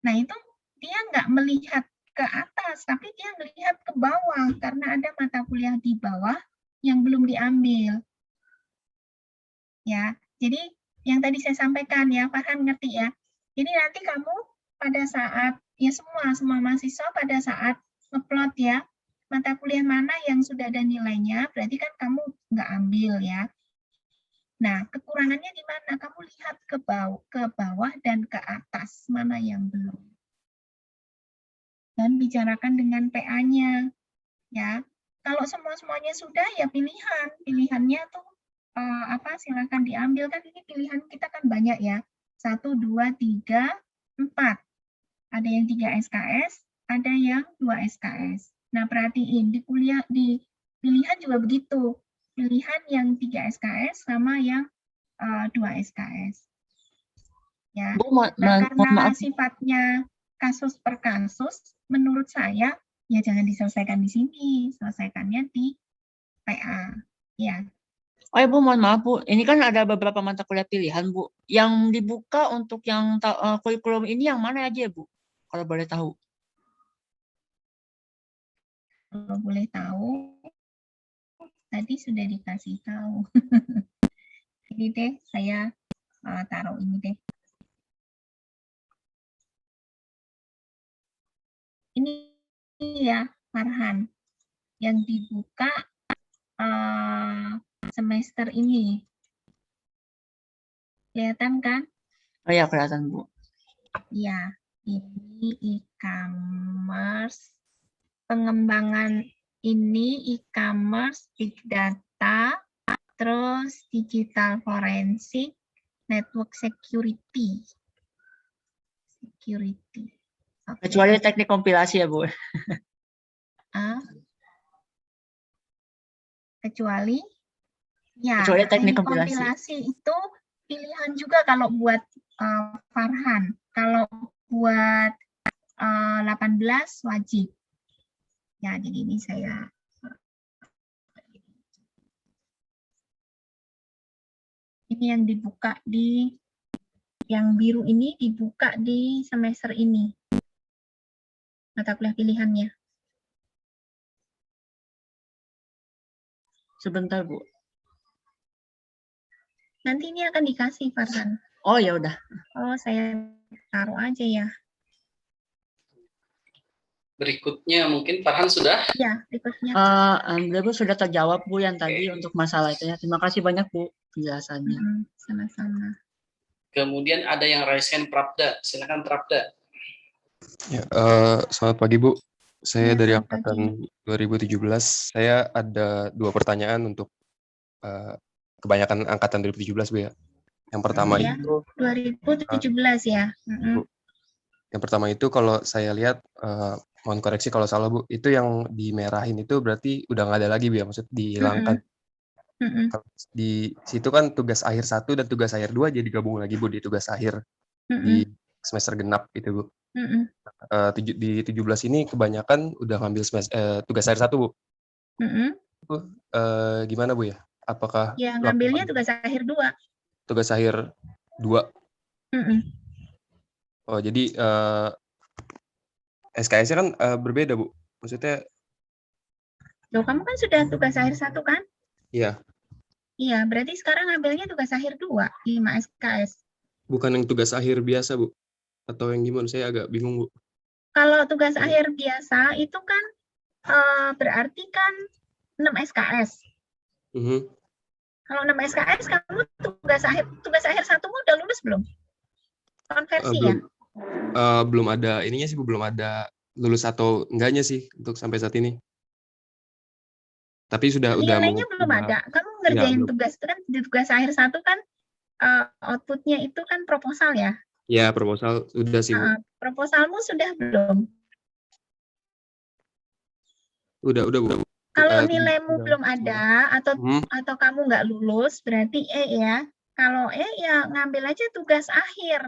Nah, itu dia nggak melihat ke atas, tapi dia melihat ke bawah karena ada mata kuliah di bawah yang belum diambil. Ya, jadi yang tadi saya sampaikan ya, Farhan ngerti ya. Jadi nanti kamu pada saat ya semua mahasiswa pada saat ngeplot ya mata kuliah mana yang sudah ada nilainya, berarti kan kamu nggak ambil ya. Nah, kekurangannya di mana? Kamu lihat ke bawah dan ke atas mana yang belum. Dan bicarakan dengan PA-nya. Ya, kalau semuanya sudah ya pilihannya tuh silakan diambil kan ini pilihan kita kan banyak ya 1, 2, 3, 4 ada yang 3 SKS ada yang 2 SKS. Nah perhatiin di pilihan juga begitu pilihan yang 3 SKS sama yang 2 SKS ya. Karena sifatnya kasus per kasus menurut saya ya jangan diselesaikan di sini, selesaikannya di PA. Ya. Oh ya Bu, mohon maaf Bu, ini kan ada beberapa mata kuliah pilihan Bu. Yang dibuka untuk yang kurikulum ini yang mana aja Bu? Kalau boleh tahu. Kalau boleh tahu, tadi sudah dikasih tahu. Jadi deh, saya taruh ini deh. Ini ya Farhan yang dibuka semester ini. Kelihatan kan? Oh ya, kelihatan Bu. Ya, ini e-commerce. Pengembangan ini e-commerce, big data, terus digital forensik, Network security. Security. Oke. Kecuali teknik kompilasi ya, Bu. Ah. Kecuali ya, Kecuali teknik teknik kompilasi. kompilasi itu pilihan juga kalau buat Farhan. Kalau buat 18 wajib. Ya, jadi ini saya ini yang dibuka di yang biru ini dibuka di semester ini. Mata kuliah pilihannya. Sebentar, Bu. Nanti ini akan dikasih, Farhan. Oh, ya udah. Oh, saya taruh aja ya. Berikutnya mungkin Farhan sudah. Ya, berikutnya. Alhamdulillah, Bu, sudah terjawab, Bu, yang tadi untuk masalah itu ya. Terima kasih banyak, Bu, penjelasannya. Sama-sama. Kemudian ada yang raise hand Prabda. Silakan Prabda. Ya, selamat pagi Bu. Saya Ya, dari selamat angkatan 2017. Saya ada 2 pertanyaan untuk kebanyakan angkatan 2017 Bu ya. Yang pertama Ya, itu 2017 ya. Bu, yang pertama itu kalau saya lihat, mohon koreksi kalau salah Bu, itu yang dimerahin itu berarti udah nggak ada lagi Bu ya, maksud dihilangkan. Kalau di situ kan tugas akhir 1 dan tugas akhir 2 jadi gabung lagi Bu di tugas akhir di semester genap itu Bu. Di 17 ini kebanyakan udah ngambil tugas akhir 1 Bu. Itu, gimana Bu ya? Apakah Ya, ngambilnya tugas akhir 2. tugas akhir 2? Oh, jadi SKS-nya kan berbeda Bu. Maksudnya Loh, kamu kan sudah tugas akhir 1 kan? iya, Iya, berarti sekarang ngambilnya tugas akhir 2, 5 SKS. bukan yang tugas akhir biasa Bu? Atau yang gimana? Saya agak bingung Bu. Kalau tugas akhir biasa itu kan berarti kan 6 SKS. Kalau 6 SKS kamu tugas akhir 1-mu udah lulus belum? Konversi ya? Belum ada ininya sih Bu, belum ada lulus atau enggaknya sih untuk sampai saat ini. Tapi udah Nilainya belum ada. Kamu ngerjain tugas itu kan di tugas akhir 1 kan outputnya itu kan proposal ya? Ya, proposal udah sih Bu. Proposalmu sudah belum? Udah Bu. Kalau nilaimu belum ada atau kamu nggak lulus berarti ya. Kalau ya ngambil aja tugas akhir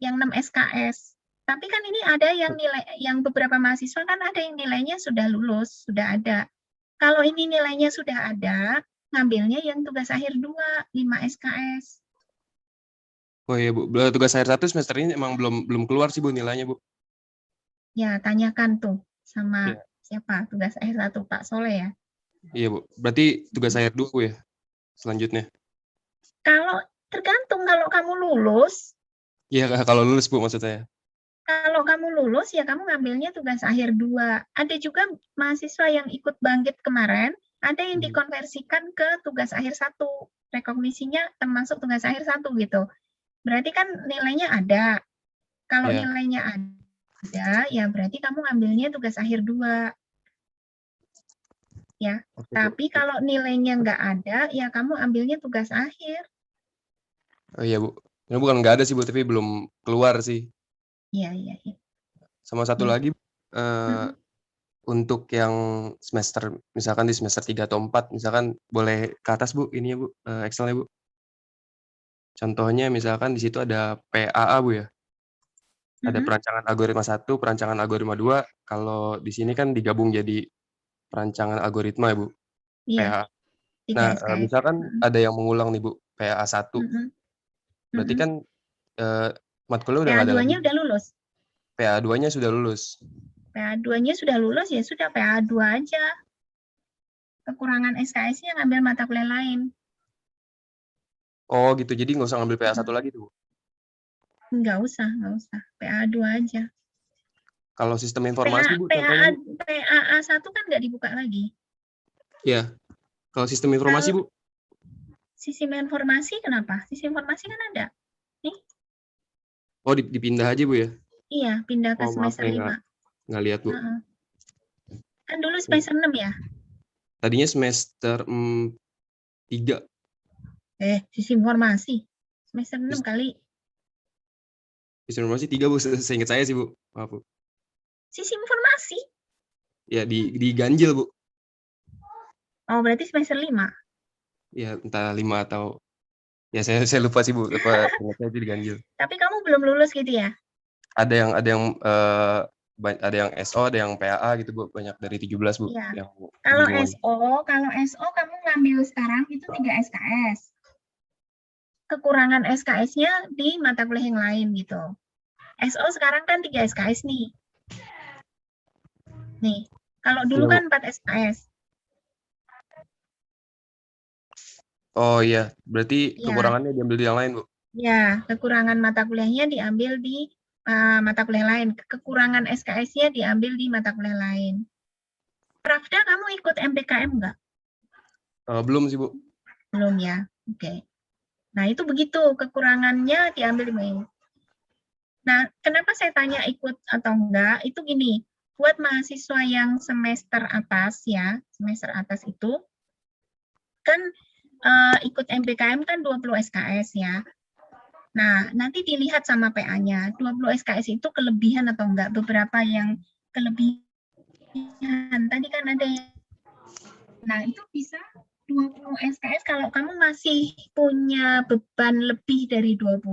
yang 6 SKS. Tapi kan ini ada yang nilai yang beberapa mahasiswa kan ada yang nilainya sudah lulus, sudah ada. Kalau ini nilainya sudah ada, ngambilnya yang tugas akhir 2, 5 SKS. Oh iya Bu, tugas akhir 1 semester ini emang belum keluar sih Bu nilainya Bu. Ya, tanyakan tuh sama siapa tugas akhir 1 Pak Soleh ya. Iya Bu, berarti tugas akhir 2 Bu ya selanjutnya. Kalau tergantung kalau kamu lulus. Iya, kalau lulus Bu maksud saya. Kalau kamu lulus ya kamu ngambilnya tugas akhir 2. Ada juga mahasiswa yang ikut bangkit kemarin, ada yang dikonversikan ke tugas akhir 1. Rekognisinya termasuk tugas akhir 1 gitu. Berarti kan nilainya ada. Kalau nilainya ada, ya berarti kamu ngambilnya tugas akhir 2. Ya, tapi kalau nilainya nggak ada, ya kamu ambilnya tugas akhir. Oh iya Bu, ini bukan nggak ada sih Bu, tapi belum keluar sih. Iya. Sama satu lagi, untuk yang semester, misalkan di semester 3 atau 4, misalkan boleh ke atas Bu, ininya Bu, Excel-nya Bu. Contohnya misalkan di situ ada PAA Bu ya. Ada perancangan algoritma 1, perancangan algoritma 2. Kalau di sini kan digabung jadi perancangan algoritma ya Bu. Iya. PAA. Nah, misalkan ada yang mengulang nih Bu, PAA 1. Berarti kan matkulnya udah nggak ada lagi. PA2-nya udah lulus. PA2-nya sudah lulus. PA2-nya sudah lulus ya sudah PA2 aja. Kekurangan SKS-nya ngambil mata kuliah lain. Oh gitu, jadi nggak usah ngambil PA1 lagi tuh? Nggak usah. PA2 aja. Kalau sistem informasi Bu, PAA1 kan nggak dibuka lagi. Iya. Kalau sistem informasi Bu? Sistem informasi kenapa? Sistem informasi kan ada. Nih. Oh dipindah aja Bu ya? Iya, pindah ke semester 5. Nggak lihat Bu. Kan dulu semester 6 ya? Tadinya semester 3. Sistem informasi. Semester 6 kali. Sisi informasi 3 Bu, seingat saya sih Bu. Maaf Bu. Sisi informasi. Ya di ganjil Bu. Oh, berarti semester 5. Ya entah 5 atau ya saya lupa sih Bu, lupa ingatnya itu di ganjil. Tapi kamu belum lulus gitu ya? Ada yang ada yang SO, ada yang PAA gitu Bu, banyak dari 17 Bu. Iya. Yang Kalau kebingungan. SO kamu ngambil sekarang itu 3 SKS. Kekurangan SKS-nya di mata kuliah yang lain gitu. SO sekarang kan 3 SKS nih. Nih, kalau dulu Iya, Bu. kan 4 SKS. Oh iya, berarti Iya. kekurangannya diambil di yang lain Bu. Ya, kekurangan mata kuliahnya diambil di mata kuliah lain. Kekurangan SKS-nya diambil di mata kuliah lain. Pravda, kamu ikut MPKM nggak? Belum sih Bu. Belum ya, oke. Nah, itu begitu, kekurangannya diambil di main. Nah, kenapa saya tanya ikut atau enggak? Itu gini, buat mahasiswa yang semester atas ya, semester atas itu, kan ikut MPKM kan 20 SKS ya. Nah, nanti dilihat sama PA-nya, 20 SKS itu kelebihan atau enggak? Beberapa yang kelebihan, tadi kan ada yang, nah itu bisa 20 SKS kalau kamu masih punya beban lebih dari 20,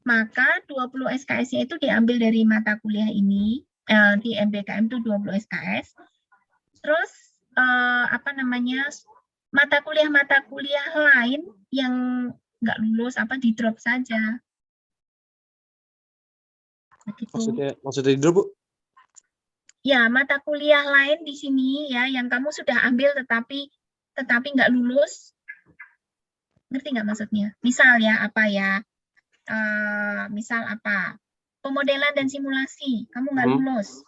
maka 20 SKS-nya itu diambil dari mata kuliah ini, di MPKM itu 20 SKS, terus mata kuliah lain yang nggak lulus di drop saja. Begitu. Maksudnya di drop Bu? Ya, mata kuliah lain di sini ya yang kamu sudah ambil tetapi nggak lulus. Ngerti nggak maksudnya? Misal ya apa ya? Misal apa? Pemodelan dan simulasi, kamu nggak lulus.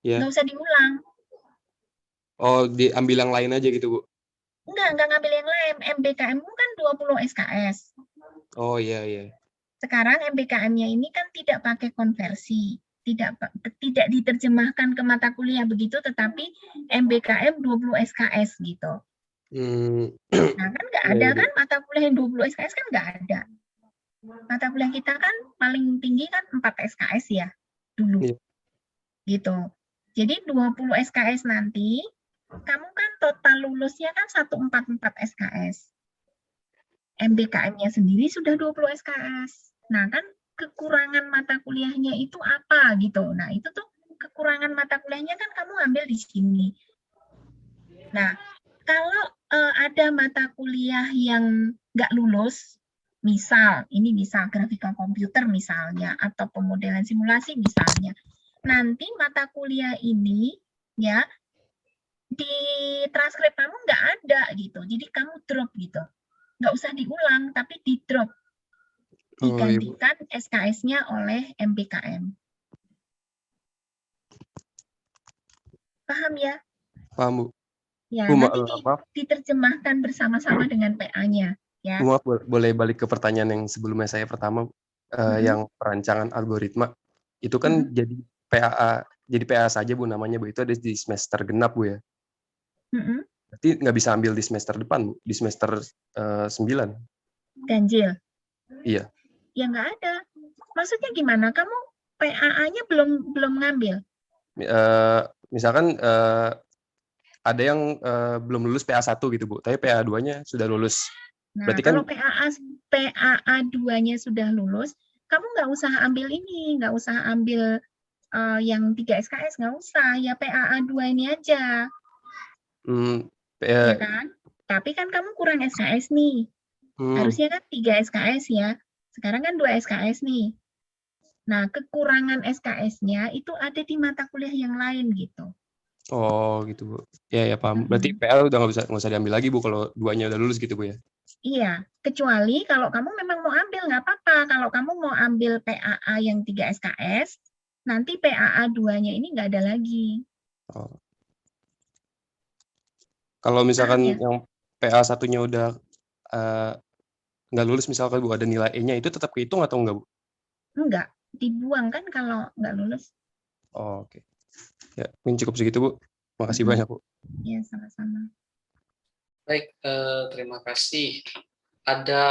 Iya. Nggak usah diulang. Oh, diambil yang lain aja gitu Bu? Nggak ngambil yang lain. MBKM kan 20 SKS. Oh iya. Sekarang MBKM-nya ini kan tidak pakai konversi, tidak diterjemahkan ke mata kuliah begitu, tetapi MBKM 20 SKS gitu. Nah kan nggak ada kan mata kuliah yang 20 SKS kan nggak ada. Mata kuliah kita kan paling tinggi kan 4 SKS ya dulu. Iya. Gitu. Jadi 20 SKS nanti, kamu kan total lulusnya kan 144 SKS. MBKM-nya sendiri sudah 20 SKS. Nah, kan kekurangan mata kuliahnya itu apa gitu. Nah, itu tuh kekurangan mata kuliahnya kan kamu ambil di sini. Nah, kalau ada mata kuliah yang nggak lulus, misal grafika komputer misalnya, atau pemodelan simulasi misalnya, nanti mata kuliah ini ya di transkrip kamu nggak ada gitu, jadi kamu drop gitu, nggak usah diulang tapi di drop, digantikan SKS-nya oleh MPKM. Paham ya? Paham Bu. Ya, Bu, nanti maaf. diterjemahkan bersama-sama dengan PA-nya. Ya. Bu, maaf, boleh balik ke pertanyaan yang sebelumnya saya pertama, yang perancangan algoritma. Itu kan jadi PA saja Bu namanya Bu, itu ada di semester genap Bu ya? Berarti nggak bisa ambil di semester depan Bu, di semester 9? Ganjil? Iya. Ya nggak ada. Maksudnya gimana? Kamu PAA-nya belum ngambil? Misalkan ada yang belum lulus PA1 gitu Bu, tapi PA2-nya sudah lulus. Nah, berarti kalau kan PAA2-nya sudah lulus, kamu nggak usah ambil ini, nggak usah ambil yang 3 SKS, nggak usah. Ya PAA2 ini aja. Ya kan? Tapi kan kamu kurang SKS nih. Harusnya kan 3 SKS ya. Sekarang kan 2 SKS nih. Nah, kekurangan SKS-nya itu ada di mata kuliah yang lain gitu. Oh gitu Bu. Ya paham. Berarti PL udah nggak usah diambil lagi Bu kalau 2-nya udah lulus gitu Bu ya? Iya, kecuali kalau kamu memang mau ambil nggak apa-apa. Kalau kamu mau ambil PAA yang 3 SKS, nanti PAA 2-nya ini nggak ada lagi. Oh. Kalau misalkan yang PA 1-nya udah nggak lulus misalkan Bu, ada nilai E-nya itu tetap kehitung atau enggak Bu? Enggak, dibuang kan kalau nggak lulus. Oh, oke. Ya, mungkin cukup segitu Bu. Makasih banyak Bu. Ya, sama-sama. Baik, terima kasih ada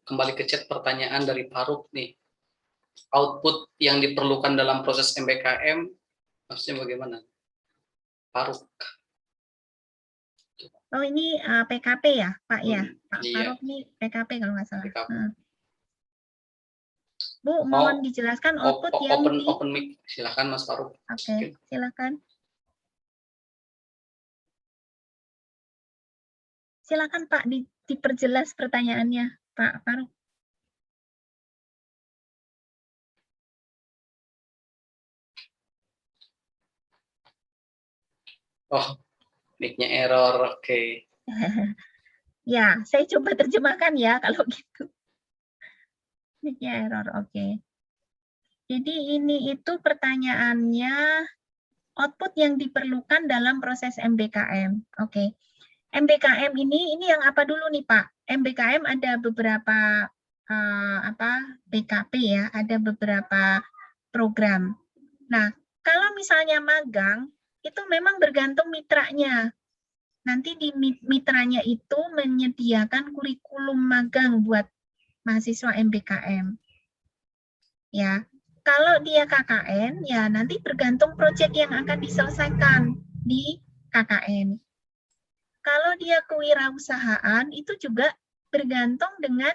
kembali ke chat pertanyaan dari Faruk nih. Output yang diperlukan dalam proses MBKM maksudnya bagaimana? Faruk. Oh ini PKP ya Pak ya? Pak Iya. Faruk nih PKP kalau nggak salah. PKP. Bu, mohon dijelaskan output yang open mic, silakan Mas Faruk. Oke, silakan. Silakan Pak diperjelas pertanyaannya Pak Faruk. Oh, mic-nya error, oke. Ya, saya coba terjemahkan ya kalau gitu. Mic-nya error, oke. Jadi ini itu pertanyaannya output yang diperlukan dalam proses MBKM. Oke. MBKM ini yang apa dulu nih Pak? MBKM ada beberapa PKP ya, ada beberapa program. Nah, kalau misalnya magang itu memang bergantung mitranya. Nanti di mitranya itu menyediakan kurikulum magang buat mahasiswa MBKM. Ya, kalau dia KKN, ya nanti bergantung proyek yang akan diselesaikan di KKN. Kalau dia kewirausahaan, itu juga bergantung dengan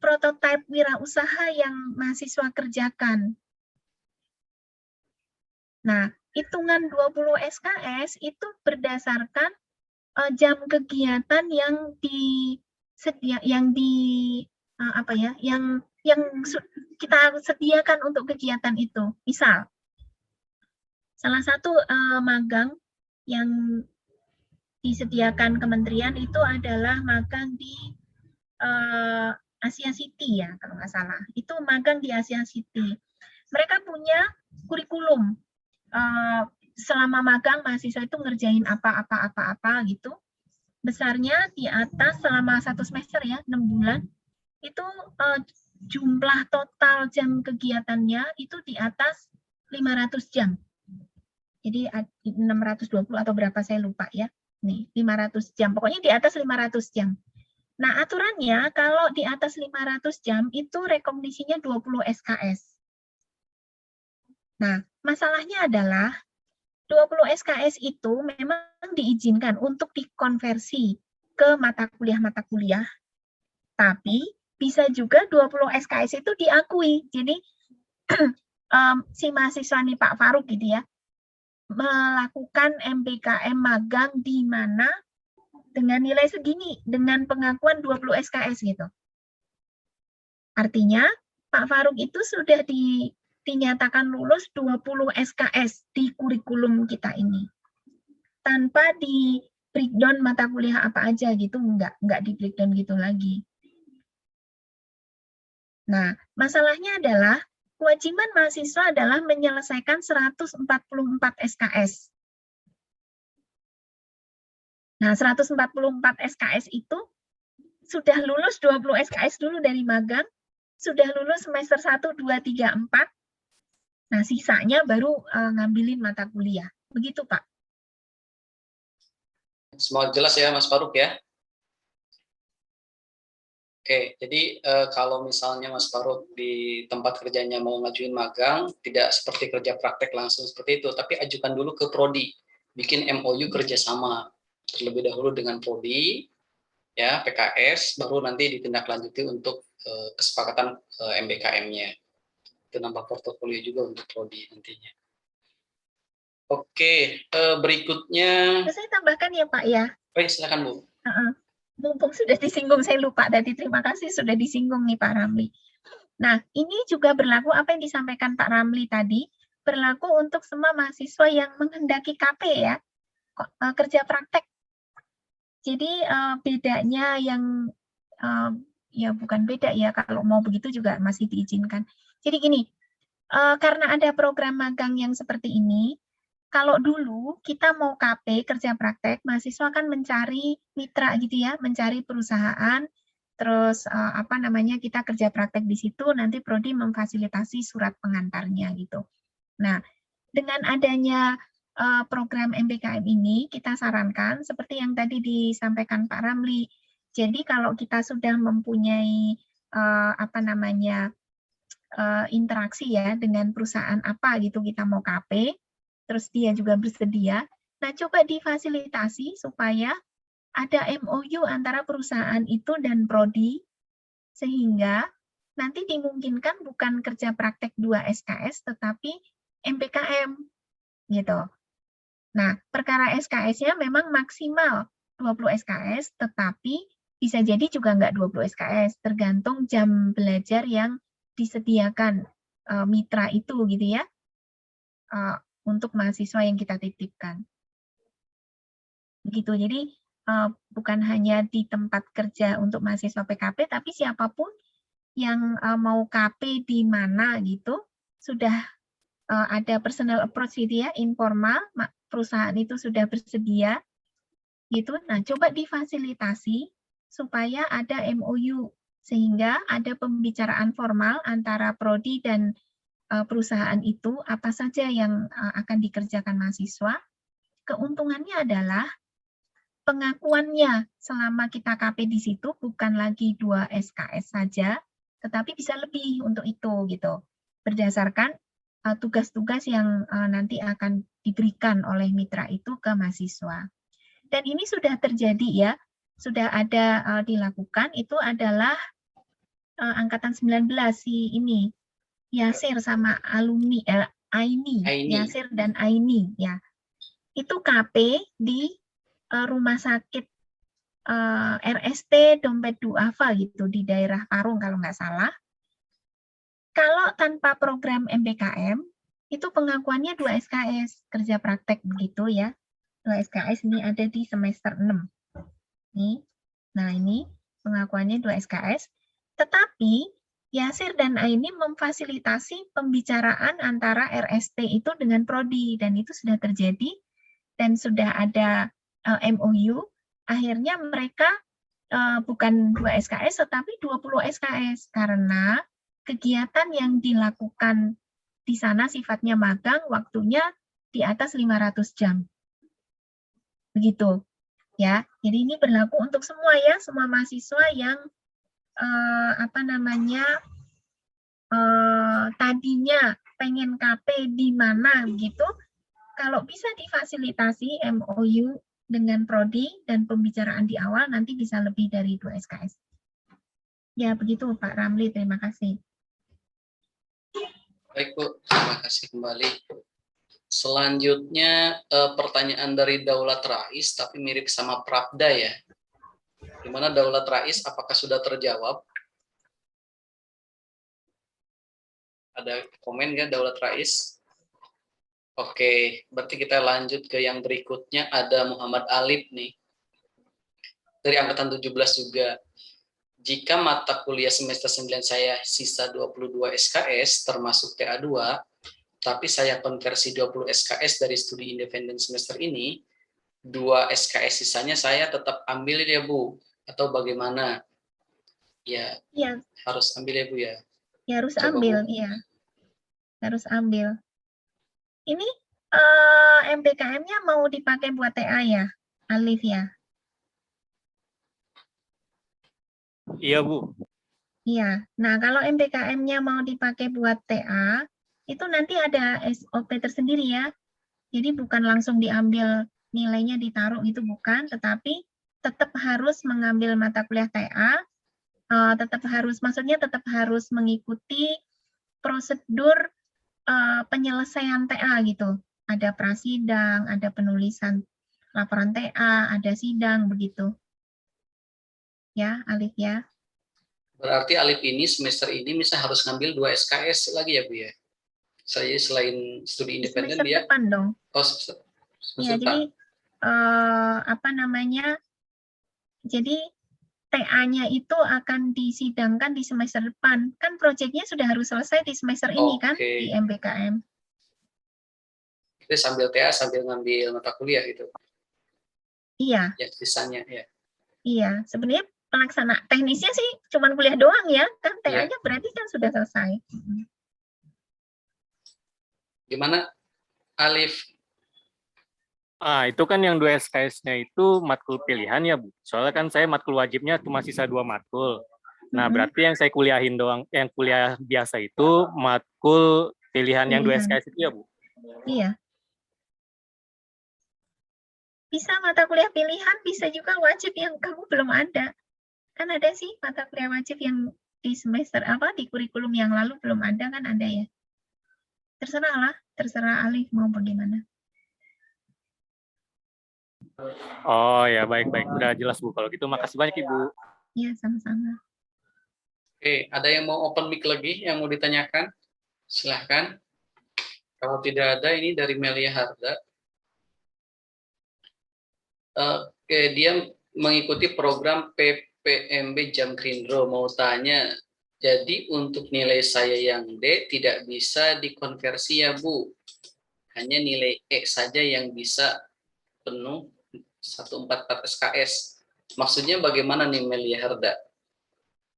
prototipe wirausaha yang mahasiswa kerjakan. Nah, hitungan 20 SKS itu berdasarkan jam kegiatan yang kita sediakan untuk kegiatan itu. Misal, salah satu magang yang disediakan kementerian itu adalah magang di Asia City ya, kalau nggak salah. Itu magang di Asia City. Mereka punya kurikulum. Selama magang mahasiswa itu ngerjain apa gitu. Besarnya di atas selama 1 semester ya, 6 bulan. Itu jumlah total jam kegiatannya itu di atas 500 jam. Jadi 620 atau berapa saya lupa ya. Nih, 500 jam. Pokoknya di atas 500 jam. Nah, aturannya kalau di atas 500 jam itu rekognisinya 20 SKS. Nah, masalahnya adalah 20 SKS itu memang diizinkan untuk dikonversi ke mata kuliah, tapi bisa juga 20 SKS itu diakui. Jadi si mahasiswa nih Pak Faruk gitu ya, melakukan MBKM magang di mana dengan nilai segini, dengan pengakuan 20 SKS gitu. Artinya Pak Faruk itu sudah dinyatakan lulus 20 SKS di kurikulum kita ini. Tanpa di breakdown mata kuliah apa aja gitu, enggak di breakdown gitu lagi. Nah, masalahnya adalah kewajiban mahasiswa adalah menyelesaikan 144 SKS. Nah, 144 SKS itu sudah lulus 20 SKS dulu dari magang, sudah lulus semester 1, 2, 3, 4. Nah, sisanya baru ngambilin mata kuliah. Begitu, Pak. Semua jelas ya, Mas Faruk ya? Oke, jadi kalau misalnya Mas Faruk di tempat kerjanya mau ngajuin magang, tidak seperti kerja praktek langsung seperti itu, tapi ajukan dulu ke Prodi, bikin MOU kerjasama terlebih dahulu dengan Prodi, ya PKS, baru nanti ditindaklanjuti untuk kesepakatan MBKM-nya. Itu nambah portofolio juga untuk Prodi nantinya. Oke, berikutnya. Saya tambahkan ya Pak ya. Baik, silakan Bu. Mumpung sudah disinggung, saya lupa tadi, terima kasih sudah disinggung nih Pak Ramli. Nah, ini juga berlaku apa yang disampaikan Pak Ramli tadi, berlaku untuk semua mahasiswa yang menghendaki KP ya, kerja praktek. Jadi bedanya yang, ya bukan beda ya, kalau mau begitu juga masih diizinkan. Jadi gini, karena ada program magang yang seperti ini, kalau dulu kita mau KP, kerja praktek, mahasiswa kan mencari mitra gitu ya, mencari perusahaan, terus kita kerja praktek di situ, nanti Prodi memfasilitasi surat pengantarnya gitu. Nah, dengan adanya program MBKM ini, kita sarankan seperti yang tadi disampaikan Pak Ramli, Jadi kalau kita sudah mempunyai interaksi ya dengan perusahaan apa gitu, kita mau KP, terus dia juga bersedia. Nah, coba difasilitasi supaya ada MOU antara perusahaan itu dan prodi, sehingga nanti dimungkinkan bukan kerja praktek 2 SKS, tetapi MPKM gitu. Nah, perkara SKS-nya memang maksimal 20 SKS, tetapi bisa jadi juga nggak 20 SKS, tergantung jam belajar yang disediakan mitra itu gitu ya, untuk mahasiswa yang kita titipkan. Begitu, jadi bukan hanya di tempat kerja untuk mahasiswa PKP, tapi siapapun yang mau KP di mana gitu, sudah ada personal approach gitu ya, informal, perusahaan itu sudah bersedia gitu. Nah, coba difasilitasi supaya ada MOU, sehingga ada pembicaraan formal antara prodi dan perusahaan itu, apa saja yang akan dikerjakan mahasiswa. Keuntungannya adalah pengakuannya selama kita KP di situ bukan lagi 2 SKS saja, tetapi bisa lebih untuk itu gitu, berdasarkan tugas-tugas yang nanti akan diberikan oleh mitra itu ke mahasiswa. Dan ini sudah terjadi ya, sudah ada dilakukan, itu adalah angkatan 19 si ini, Yasir sama alumni Aini, Yasir dan Aini ya. Itu KP di rumah sakit RST Dompet Duafa gitu di daerah Parung kalau nggak salah. Kalau tanpa program MPKM itu pengakuannya 2 SKS kerja praktek begitu ya. 2 SKS ini ada di semester 6. Nih. Nah, ini pengakuannya 2 SKS. Tetapi Yasir dan Aini memfasilitasi pembicaraan antara RST itu dengan prodi, dan itu sudah terjadi dan sudah ada MOU. Akhirnya mereka bukan 2 SKS tetapi 20 SKS karena kegiatan yang dilakukan di sana sifatnya magang, waktunya di atas 500 jam. Begitu. Ya. Jadi ini berlaku untuk semua ya, semua mahasiswa yang tadinya pengen KP di mana gitu, kalau bisa difasilitasi MOU dengan prodi dan pembicaraan di awal, nanti bisa lebih dari 2 SKS. Ya, begitu Pak Ramli, terima kasih. Baik Bu, terima kasih kembali. Selanjutnya pertanyaan dari Daulat Rais, tapi mirip sama Prapda ya. Gimana Daulat Rais, apakah sudah terjawab? Ada komen nggak Daulat Rais? Oke, berarti kita lanjut ke yang berikutnya. Ada Muhammad Alif nih. Dari angkatan 17 juga. Jika mata kuliah semester 9 saya sisa 22 SKS, termasuk TA2, tapi saya konversi 20 SKS dari studi independen semester ini, 2 SKS sisanya saya tetap ambil ya Bu? Atau bagaimana? Ya, harus ambil ya Bu ya? Ya, harus Coba, ambil, Bu. iya. Harus ambil. Ini MPKM-nya mau dipakai buat TA ya, Alif ya? Iya, Bu. Iya. Nah, kalau MPKM-nya mau dipakai buat TA, itu nanti ada SOP tersendiri ya. Jadi bukan langsung diambil nilainya ditaruh gitu, bukan, tetapi tetap harus mengambil mata kuliah TA, maksudnya tetap harus mengikuti prosedur penyelesaian TA gitu. Ada prasidang, ada penulisan laporan TA, ada sidang begitu. Ya, Alif ya. Berarti Alif ini semester ini misalnya harus ngambil 2 SKS lagi ya Bu ya? Saya selain studi independen semester dia. depan dong. Oh, semester ya, depan. Jadi TA-nya itu akan disidangkan di semester depan. Kan proyeknya sudah harus selesai di semester ini kan, di MPKM. Itu sambil TA sambil ngambil mata kuliah gitu. Iya. Ya, sisanya ya. Iya, sebenarnya pelaksana teknisnya sih cuma kuliah doang ya, kan TA-nya berarti kan sudah selesai. Gimana Alif? Itu kan yang 2 SKS-nya itu matkul pilihan ya, Bu. Soalnya kan saya matkul wajibnya cuma sisa 2 matkul. Nah, berarti yang saya kuliahin doang, yang kuliah biasa itu matkul pilihan yang 2 Pilihan. SKS itu ya, Bu? Iya. Bisa mata kuliah pilihan, bisa juga wajib yang kamu belum ada. Kan ada sih mata kuliah wajib yang di semester di kurikulum yang lalu belum ada, kan ada ya. Terserah Alif mau bagaimana. Oh ya, baik-baik. Udah jelas, Bu. Kalau gitu makasih banyak, Ibu. Iya, sama-sama. Oke, ada yang mau open mic lagi yang mau ditanyakan? Silahkan. Kalau tidak ada, ini dari Melia Harda. Oke, dia mengikuti program PPMB Jamkrindro. Mau tanya, jadi untuk nilai saya yang D tidak bisa dikonversi ya, Bu? Hanya nilai E saja yang bisa penuh 144 SKS. Maksudnya bagaimana nih Melia Herda?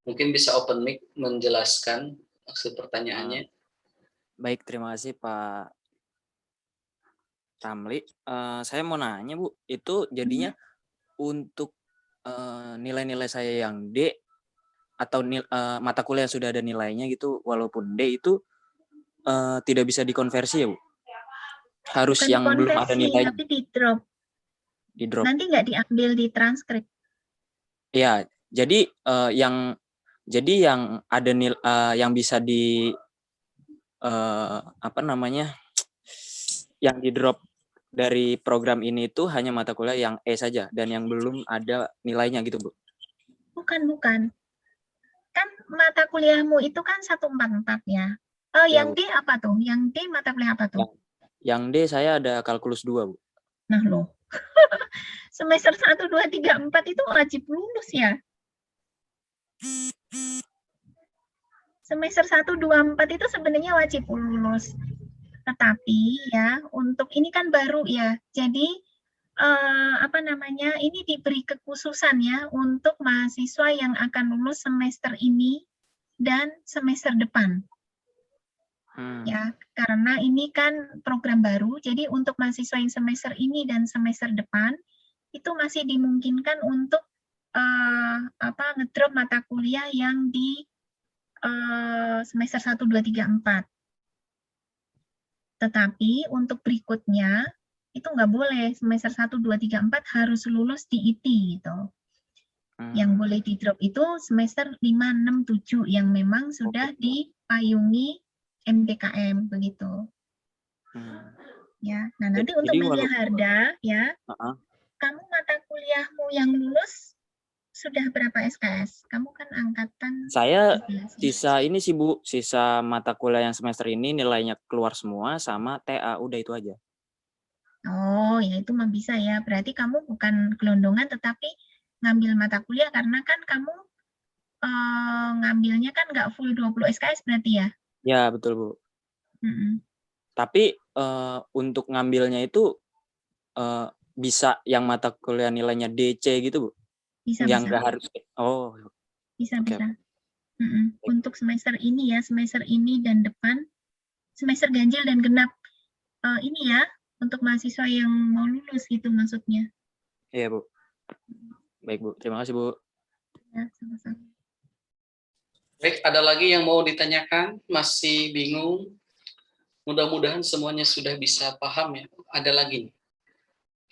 Mungkin bisa open mic menjelaskan maksud pertanyaannya. Baik, terima kasih Pak Ramli. Saya mau nanya Bu, itu jadinya untuk nilai-nilai saya yang D atau mata kuliah yang sudah ada nilainya gitu, walaupun D itu tidak bisa dikonversi ya Bu? Harus Bukan yang belum ada dikonversi, nilainya. tapi di drop. Di drop. Nanti nggak diambil di transkrip. Ya, jadi yang ada yang bisa di yang di drop dari program ini itu hanya mata kuliah yang E saja dan yang belum ada nilainya gitu, Bu. Bukan. Kan mata kuliahmu itu kan 144 ya. Ya, Yang Bu. D apa tuh? Yang D mata kuliah apa tuh? Yang D saya ada kalkulus 2, Bu. Nah, loh. Semester 1, 2, 3, 4 itu wajib lulus ya. Semester 1, 2, 4 itu sebenarnya wajib lulus. Tetapi ya, untuk ini kan baru ya. Jadi ini diberi kekhususan ya untuk mahasiswa yang akan lulus semester ini dan semester depan. Ya, karena ini kan program baru, jadi untuk mahasiswa yang semester ini dan semester depan itu masih dimungkinkan untuk ngedrop mata kuliah yang di semester 1, 2, 3, 4. Tetapi untuk berikutnya itu nggak boleh, semester 1, 2, 3, 4 harus lulus di IT gitu. Yang boleh di drop itu semester 5, 6, 7 yang memang sudah dipayungi MTKM begitu. Ya, nah nanti untuk Melia Harda ya, kamu mata kuliahmu yang lulus sudah berapa SKS? Kamu kan angkatan saya sisa ini sih Bu, sisa mata kuliah yang semester ini nilainya keluar semua sama TA, udah itu aja. Oh, ya itu mah bisa ya. Berarti kamu bukan gelondongan tetapi ngambil mata kuliah karena kan kamu ngambilnya kan nggak full 20 SKS berarti ya? Ya, betul Bu. Tapi untuk ngambilnya itu bisa yang mata kuliah nilainya DC gitu Bu? Bisa. Nggak harus. Oh. Bisa. Untuk semester ini ya, semester ini dan depan, semester ganjil dan genap ini ya, untuk mahasiswa yang mau lulus gitu maksudnya. Iya Bu. Baik Bu, terima kasih Bu. Ya, sama-sama. Baik, ada lagi yang mau ditanyakan? Masih bingung? Mudah-mudahan semuanya sudah bisa paham ya. Ada lagi nih.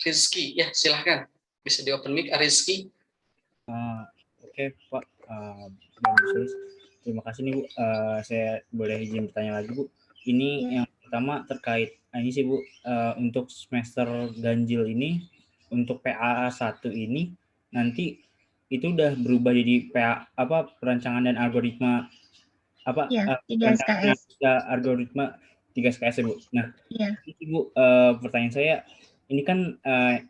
Rizky, ya silahkan. Bisa di open mic, Rizky. Oke, Pak. Terima kasih nih Bu. Saya boleh izin bertanya lagi Bu. Ini yang pertama terkait ini sih Bu, untuk semester ganjil ini, untuk PAA 1 ini nanti itu udah berubah jadi perancangan dan algoritma 3 SKS. Algoritma 3 SKS ya Bu. Nah, ini Bu, pertanyaan saya, ini kan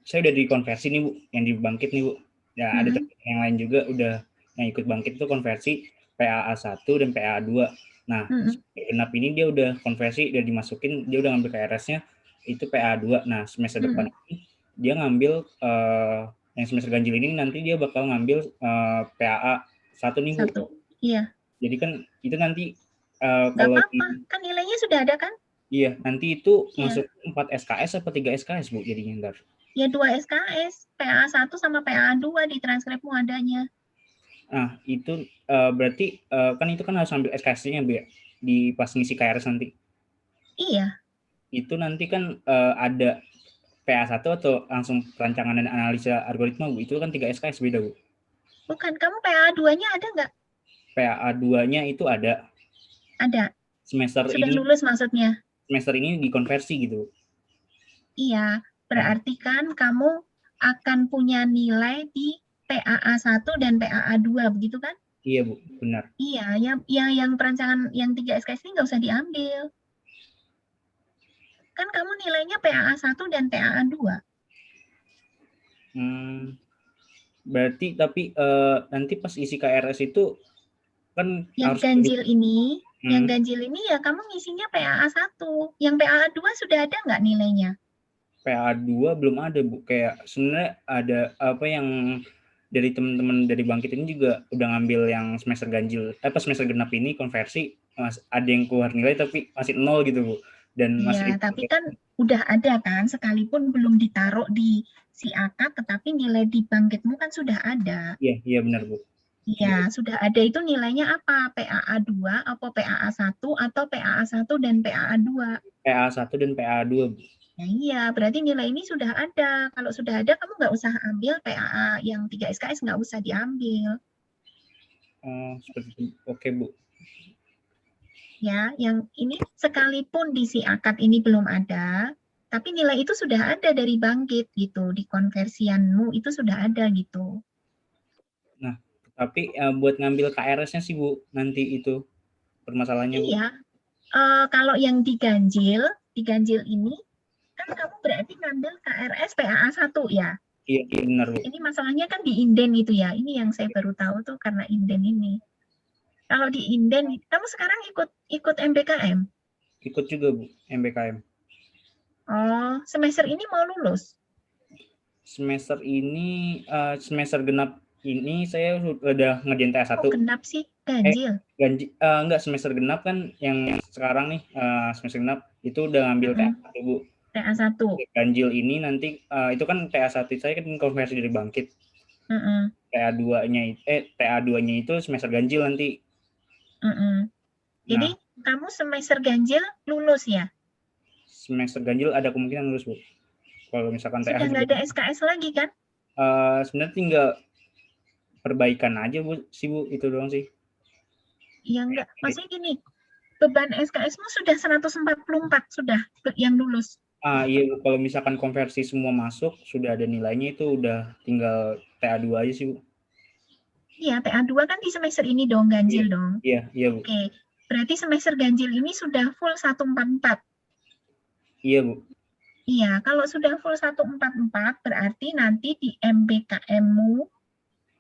saya udah dikonversi nih Bu, yang dibangkit nih Bu. Ya, ada yang lain juga udah yang ikut bangkit itu konversi PAA 1 dan PAA 2. Nah, genap ini dia udah konversi, udah dimasukin, dia udah ngambil KRS-nya itu PAA 2. Nah, semester depan ini dia ngambil yang semester ganjil ini nanti dia bakal ngambil PAA 1 nih Bu. 1. Iya. Jadi kan itu nanti kalau apa-apa, kan nilainya sudah ada kan? Iya, nanti itu Iya. masuk 4 SKS apa 3 SKS, Bu, jadinya ntar? Ya 2 SKS, PAA 1 sama PAA 2 di transkripmu adanya. Nah, itu berarti kan itu kan harus ambil SKS-nya, Bu, ya? Di pas ngisi KRS nanti. Iya. Itu nanti kan ada PA1 atau langsung perancangan dan analisa algoritma, Bu? Itu kan 3 SKS beda, Bu. Bukan, kamu PAA 2-nya ada nggak? PAA 2-nya itu ada. Ada. Semester Sudah ini lulus maksudnya? semester ini dikonversi gitu. Iya, berarti kan kamu akan punya nilai di PAA 1 dan PAA 2, begitu kan? Iya, Bu, benar. Iya, yang perancangan yang 3 SKS ini nggak usah diambil. Kan kamu nilainya PAA 1 dan PAA 2. Berarti tapi nanti pas isi KRS itu kan Yang harus ganjil ini, ya kamu ngisinya PAA 1. Yang PAA 2 sudah ada nggak nilainya? PAA 2 belum ada, Bu. Kayak sebenarnya ada apa yang dari teman-teman dari Bangkit ini juga udah ngambil yang semester ganjil, semester genap ini konversi, ada yang keluar nilai tapi masih 0 gitu, Bu. Dan masih Iya, tapi kan udah ada kan, sekalipun belum ditaruh di si akad, tetapi nilai di Bangkitmu kan sudah ada. Iya benar, Bu. Iya, sudah ada. Itu nilainya apa? PAA 2, atau PAA 1, atau PAA 1 dan PAA 2? PAA 1 dan PAA 2, Bu. Nah, iya, berarti nilai ini sudah ada. Kalau sudah ada, kamu nggak usah ambil PAA yang 3 SKS, nggak usah diambil. Seperti itu. Oke, Bu. Ya, yang ini sekalipun di si akad ini belum ada, tapi nilai itu sudah ada dari Bangkit gitu, di konversianmu itu sudah ada gitu. Nah, tapi buat ngambil KRS-nya sih, Bu, nanti itu permasalahannya, Bu. Iya, kalau yang diganjil ini, kan kamu berarti ngambil KRS PAA 1 ya? Iya benar, Bu. Ini masalahnya kan di inden itu ya, ini yang saya baru tahu tuh karena inden ini. Kalau di inden, kamu sekarang ikut MBKM? Ikut juga, Bu, MBKM. Oh, semester ini mau lulus? Semester ini, semester genap ini saya udah ngerjain TA1. Oh, genap sih, ganjil? Enggak, semester genap kan yang sekarang nih, semester genap itu udah ngambil TA1, Bu. TA1. Ganjil ini nanti, itu kan TA1 saya kan konversi dari Bangkit. TA2-nya itu semester ganjil nanti. Jadi kamu semester ganjil lulus ya? Semester ganjil ada kemungkinan lulus, Bu. Kalau misalkan Sudah nggak ada SKS lagi kan? Sebenarnya tinggal perbaikan aja, Bu, itu doang sih. Iya enggak, maksudnya gini, beban SKS-mu sudah 144 sudah yang lulus. Iya, Bu, kalau misalkan konversi semua masuk, sudah ada nilainya itu udah tinggal TA2 aja sih, Bu. Iya, TA2 kan di semester ini dong, ganjil dong. Iya, Bu. Oke, berarti semester ganjil ini sudah full 144. Iya, Bu. Iya, kalau sudah full 144 berarti nanti di MBKM-mu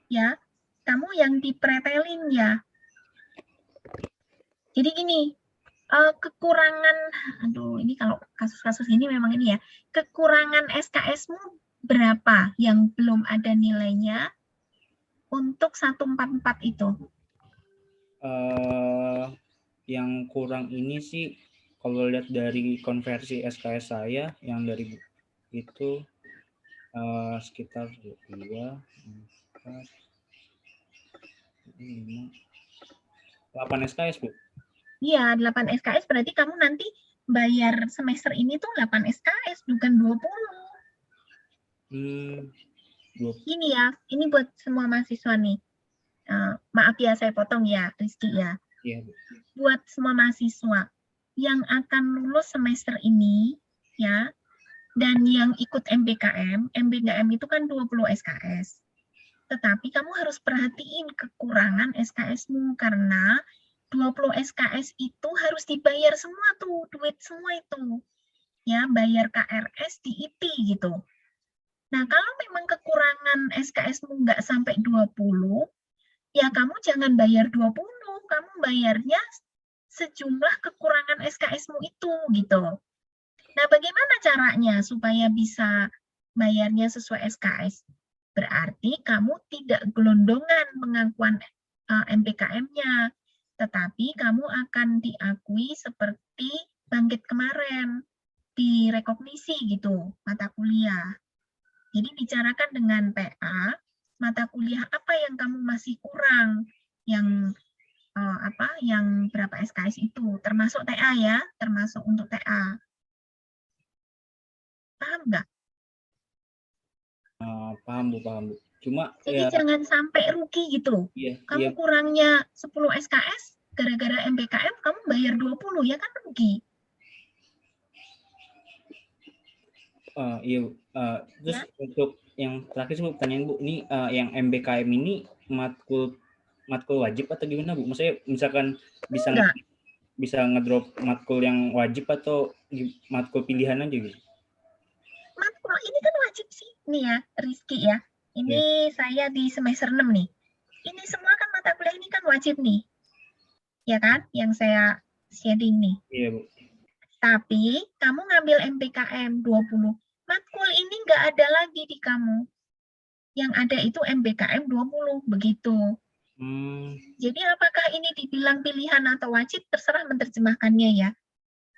ya, kamu yang dipretelin ya. Jadi gini, kekurangan, ini kalau kasus-kasus ini memang ini ya, kekurangan SKS-mu berapa yang belum ada nilainya untuk 144 itu? Yang kurang ini sih, kalau lihat dari konversi SKS saya, yang dari itu sekitar 2, 4, 5, 8 SKS, Bu. Iya, 8 SKS berarti kamu nanti bayar semester ini tuh 8 SKS, bukan 20. Ini ya, ini buat semua mahasiswa nih. Maaf ya, saya potong ya, Rizky ya. Iya, Bu. Buat semua mahasiswa yang akan lulus semester ini, ya, dan yang ikut MBKM itu kan 20 SKS. Tetapi kamu harus perhatiin kekurangan SKS-mu, karena 20 SKS itu harus dibayar semua tuh, duit semua itu. Ya, bayar KRS di IP gitu. Nah, kalau memang kekurangan SKS-mu nggak sampai 20, ya kamu jangan bayar 20, kamu bayarnya sejumlah kekurangan SKS-mu itu gitu. Nah, bagaimana caranya supaya bisa bayarnya sesuai SKS? Berarti kamu tidak gelondongan pengakuan MBKM-nya, tetapi kamu akan diakui seperti bangkit kemarin, direkognisi gitu mata kuliah. Jadi bicarakan dengan TA, mata kuliah apa yang kamu masih kurang, yang yang berapa SKS itu, termasuk TA ya, termasuk untuk TA. Paham nggak? Paham Bu. Cuma Jadi ya jangan sampai rugi gitu. iya, Kamu kurangnya 10 SKS, gara-gara MBKM kamu bayar 20, ya kan rugi. Iya Bu. Terus untuk yang terakhir Bu, pertanyaan Bu, ini yang MBKM ini matkul wajib atau gimana Bu? Maksudnya misalkan bisa ngedrop matkul yang wajib atau matkul pilihan aja gitu? Matkul ini kan wajib sih. Nih ya, Rizky ya. Ini saya di semester 6 nih. Ini semua kan mata kuliah ini kan wajib nih. Ya kan? Yang saya sharing nih. Iya Bu. Tapi kamu ngambil MBKM 20. Matkul ini nggak ada lagi di kamu. Yang ada itu MBKM 20. Begitu. Jadi apakah ini dibilang pilihan atau wajib, terserah menerjemahkannya ya.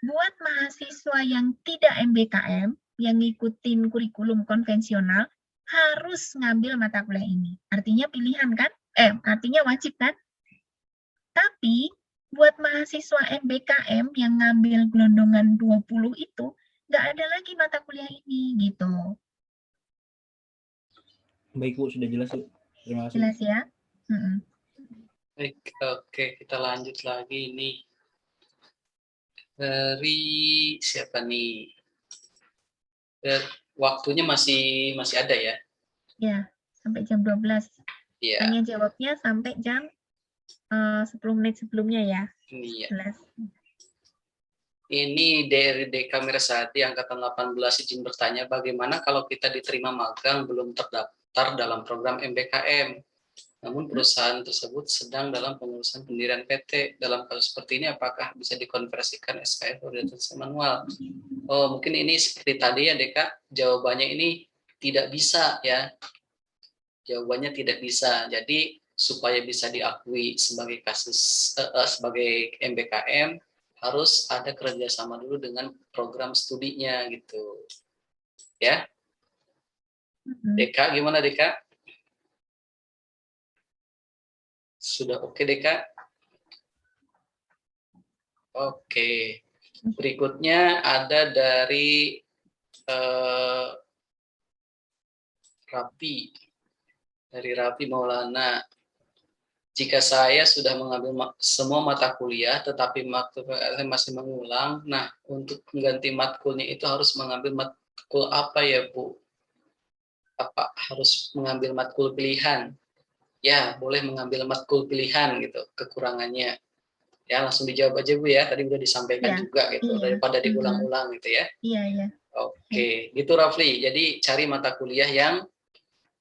Buat mahasiswa yang tidak MBKM, yang ngikutin kurikulum konvensional, harus ngambil mata kuliah ini. Artinya pilihan kan? Artinya wajib kan? Tapi buat mahasiswa MBKM yang ngambil gelondongan 20 itu, nggak ada lagi mata kuliah ini, gitu. Baik Bu, sudah jelas Bu. Terima kasih. Jelas ya? Baik, oke, kita lanjut lagi ini. Dari siapa nih? Waktunya masih ada ya? Ya, sampai jam 12. Iya. Tanya jawabnya sampai jam 10 menit sebelumnya ya. Iya. Ini dari DK Mirsati angkatan 18 izin bertanya, bagaimana kalau kita diterima magang belum terdaftar dalam program MBKM? Namun perusahaan tersebut sedang dalam pengurusan pendirian PT. Dalam kasus seperti ini, apakah bisa dikonversikan SKS orientasi manual? Oh, mungkin ini seperti tadi ya, Deka. Jawabannya ini tidak bisa ya. Jawabannya tidak bisa. Jadi supaya bisa diakui sebagai kasus sebagai MBKM, harus ada kerjasama dulu dengan program studinya gitu. Ya. Deka, gimana Deka? Sudah oke, Deka? Oke. Berikutnya ada dari Rapi. Dari Rapi Maulana. Jika saya sudah mengambil semua mata kuliah, tetapi matkul masih mengulang, nah untuk mengganti matkulnya itu harus mengambil matkul apa ya, Bu? Apa harus mengambil matkul pilihan? Ya, boleh mengambil matkul pilihan gitu, kekurangannya. Ya, langsung dijawab aja Bu ya, tadi udah disampaikan juga gitu, daripada diulang-ulang gitu ya. Iya. Oke, gitu Rafli. Jadi cari mata kuliah yang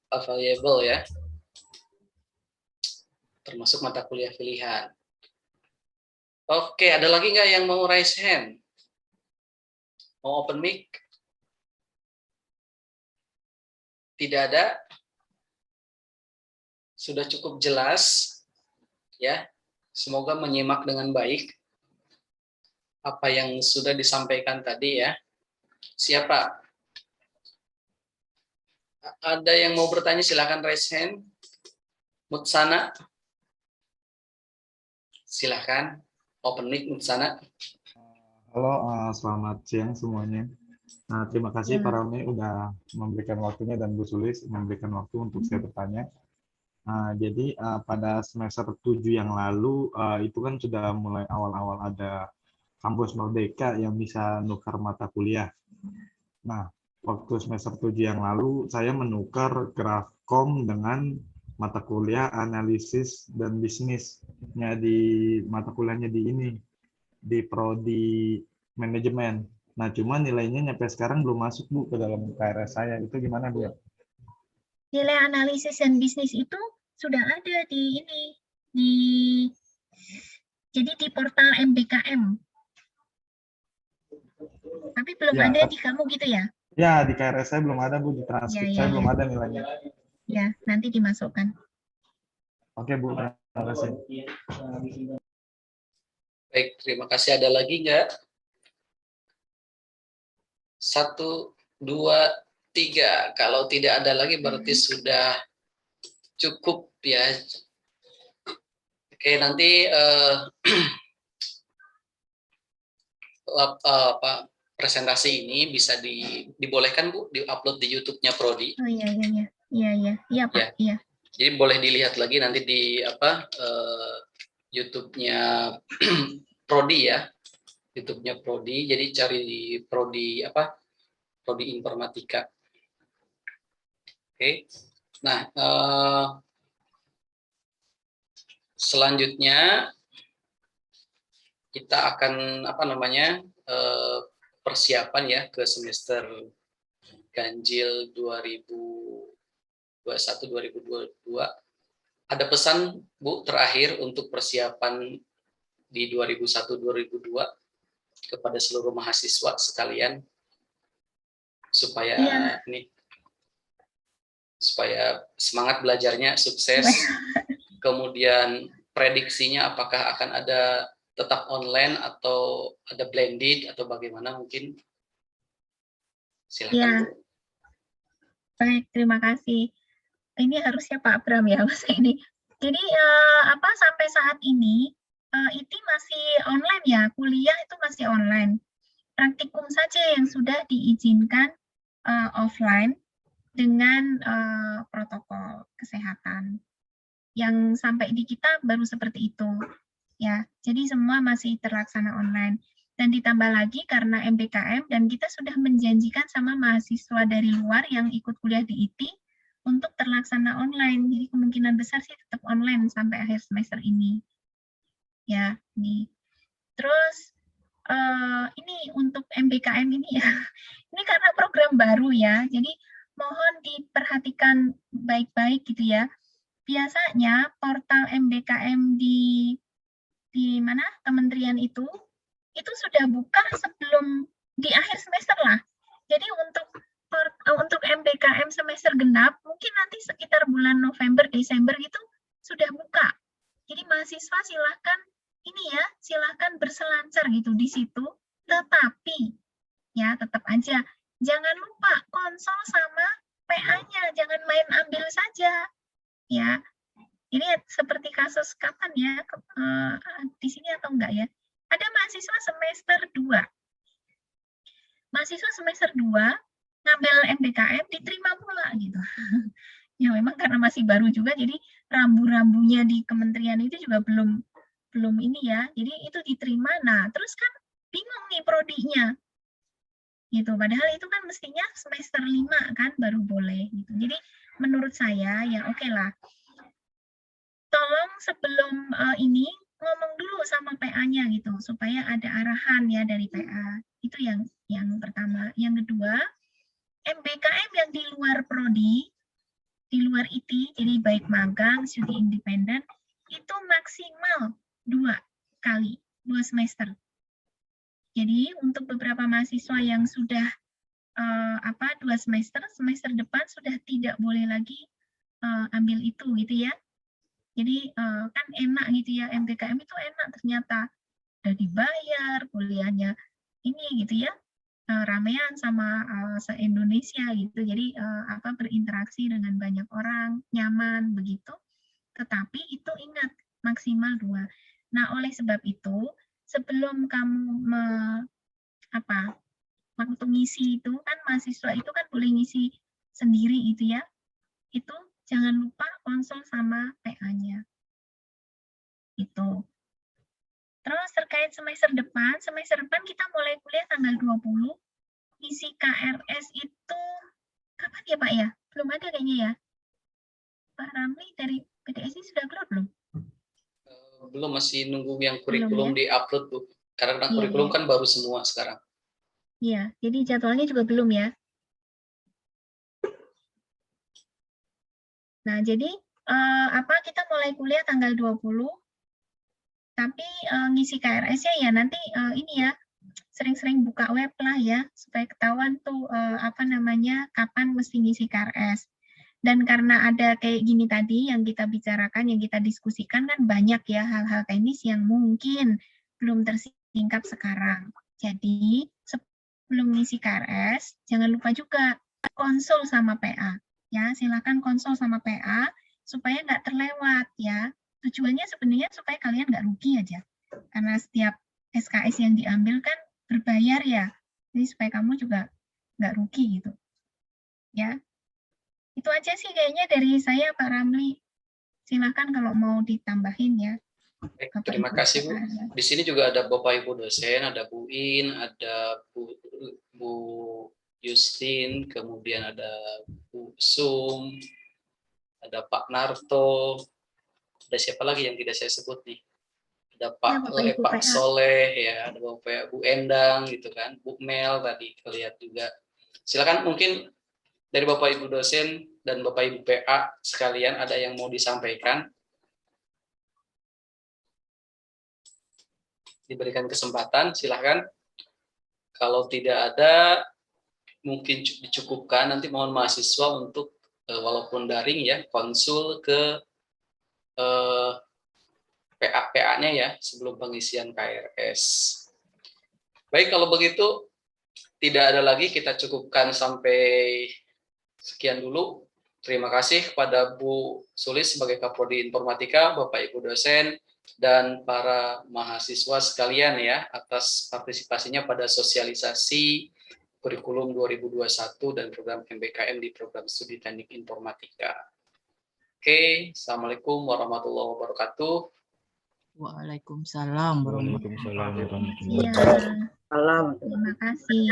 available ya. Termasuk mata kuliah pilihan. Oke, ada lagi nggak yang mau raise hand? Mau open mic? Tidak ada? Sudah cukup jelas ya. Semoga menyimak dengan baik apa yang sudah disampaikan tadi ya. Siapa? Ada yang mau bertanya, silakan raise hand. Mutsana. Silakan open mic Mutsana. Halo, selamat siang semuanya. Nah, terima kasih Pak Rami udah memberikan waktunya dan Bu Sulis memberikan waktu untuk saya bertanya. Jadi pada semester 7 yang lalu itu kan sudah mulai awal-awal ada kampus merdeka yang bisa nukar mata kuliah. Nah, waktu semester 7 yang lalu saya menukar Grafkom dengan mata kuliah analisis dan bisnisnya di mata kuliahnya di prodi manajemen. Nah, cuma nilainya nyampe sekarang belum masuk Bu ke dalam KRS saya. Itu gimana Bu? Nilai analisis dan bisnis itu sudah ada jadi di portal MBKM. Tapi belum ada di kamu gitu ya? Ya, di KRS saya belum ada Bu, di transkrip saya belum ada nilainya. Ya, nanti dimasukkan. Oke Bu, terima kasih. Baik, terima kasih. Ada lagi nggak? 1, 2, 3. Kalau tidak ada lagi berarti sudah cukup ya. Oke, nanti presentasi ini bisa dibolehkan Bu diupload di YouTube-nya Prodi. Oh iya Pak. Iya. Jadi boleh dilihat lagi nanti di YouTube-nya Prodi ya. YouTube-nya Prodi. Jadi cari di Prodi Prodi Informatika. Oke. Nah, selanjutnya kita akan persiapan ya ke semester ganjil 2021-2022. Ada pesan Bu terakhir untuk persiapan di 2001-2002 kepada seluruh mahasiswa sekalian supaya supaya semangat belajarnya sukses. Kemudian prediksinya apakah akan ada tetap online atau ada blended atau bagaimana mungkin? Silakan Ya. Bu. Baik, terima kasih. Ini harusnya Pak Bram ya Mas ini. Jadi sampai saat ini IT masih online ya, kuliah itu masih online. Praktikum saja yang sudah diizinkan offline dengan protokol kesehatan. Yang sampai di kita baru seperti itu. Ya, jadi semua masih terlaksana online. Dan ditambah lagi karena MBKM dan kita sudah menjanjikan sama mahasiswa dari luar yang ikut kuliah di IT untuk terlaksana online. Jadi kemungkinan besar sih tetap online sampai akhir semester ini. Ya, ini. Terus ini untuk MBKM ini ya, ini karena program baru ya, jadi mohon diperhatikan baik-baik gitu ya. Biasanya portal MBKM di mana kementerian itu sudah buka sebelum di akhir semester lah. Jadi untuk MBKM semester genap mungkin nanti sekitar bulan November Desember itu sudah buka. Jadi mahasiswa silahkan berselancar gitu di situ. Tetapi ya tetap aja jangan lupa konsol sama PA-nya, jangan main ambil saja. Ya, ini seperti kasus kapan ya, di sini atau enggak ya? Ada mahasiswa semester 2. Mahasiswa semester 2 ngambil MBKM diterima pula gitu. Ya memang karena masih baru juga, jadi rambu-rambunya di kementerian itu juga belum ini ya. Jadi itu diterima. Nah, terus kan bingung nih prodinya. Gitu. Padahal itu kan mestinya semester 5 kan baru boleh gitu. Jadi menurut saya ya oke lah. Tolong sebelum ini ngomong dulu sama PA-nya gitu supaya ada arahan ya dari PA. Itu yang pertama. Yang kedua, MBKM yang di luar prodi, di luar IT, jadi baik magang, studi independen, itu maksimal 2 kali, 2 semester. Jadi untuk beberapa mahasiswa yang sudah 2 semester depan sudah tidak boleh lagi ambil itu gitu ya. Jadi kan enak gitu ya, MBKM itu enak ternyata. Udah dibayar, kuliahnya ini gitu ya, ramean sama se-Indonesia gitu. Jadi berinteraksi dengan banyak orang, nyaman begitu. Tetapi itu ingat maksimal 2. Nah, oleh sebab itu sebelum kamu waktu ngisi itu kan mahasiswa itu kan boleh ngisi sendiri gitu ya. Itu jangan lupa konsul sama PA-nya. Itu. Terus terkait semester depan kita mulai kuliah tanggal 20. Isi KRS itu kapan ya Pak ya? Belum ada kayaknya ya. Pak Ramli dari PDSI sudah keluar belum? Belum, masih nunggu yang kurikulum di-upload Bu. Karena kurikulum kan baru semua sekarang. Iya, jadi jadwalnya juga belum ya. Nah, jadi kita mulai kuliah tanggal 20. Tapi ngisi KRS-nya ya nanti ini ya sering-sering buka web lah ya supaya ketahuan tuh kapan mesti ngisi KRS. Dan karena ada kayak gini tadi yang kita bicarakan, yang kita diskusikan kan banyak ya hal-hal teknis yang mungkin belum tersingkap sekarang. Jadi belum ngisi KRS, jangan lupa juga konsul sama PA. Ya, silakan konsul sama PA supaya nggak terlewat ya. Tujuannya sebenarnya supaya kalian nggak rugi aja. Karena setiap SKS yang diambil kan berbayar ya. Jadi supaya kamu juga nggak rugi gitu. Ya. Itu aja sih kayaknya dari saya, Pak Ramli. Silakan kalau mau ditambahin ya. Baik, Bapak terima Ibu kasih Bu. sekalian. Di sini juga ada Bapak Ibu dosen, ada Bu In, ada Bu Justin, kemudian ada Bu Sum, ada Pak Narto, ada siapa lagi yang tidak saya sebut nih? Ada Pak Bapak Ibu Pak PA. Soleh, ya, ada Bapak Bu Endang, gitu kan, Bu Mel tadi terlihat juga. Silakan mungkin dari Bapak Ibu dosen dan Bapak Ibu PA sekalian ada yang mau disampaikan. Diberikan kesempatan, silahkan. Kalau tidak ada, mungkin dicukupkan. Nanti mohon mahasiswa untuk walaupun daring ya, konsul ke PA-PA-nya ya sebelum pengisian KRS. Baik, kalau begitu tidak ada lagi, kita cukupkan sampai sekian dulu. Terima kasih kepada Bu Sulis sebagai Kaprodi Informatika, Bapak Ibu dosen, dan para mahasiswa sekalian ya atas partisipasinya pada sosialisasi kurikulum 2021 dan program MBKM di program studi teknik informatika. Oke, Assalamualaikum warahmatullahi wabarakatuh. Waalaikumsalam warahmatullahi Waalaikumsalam warahmatullahi Iya. wabarakatuh. Terima kasih.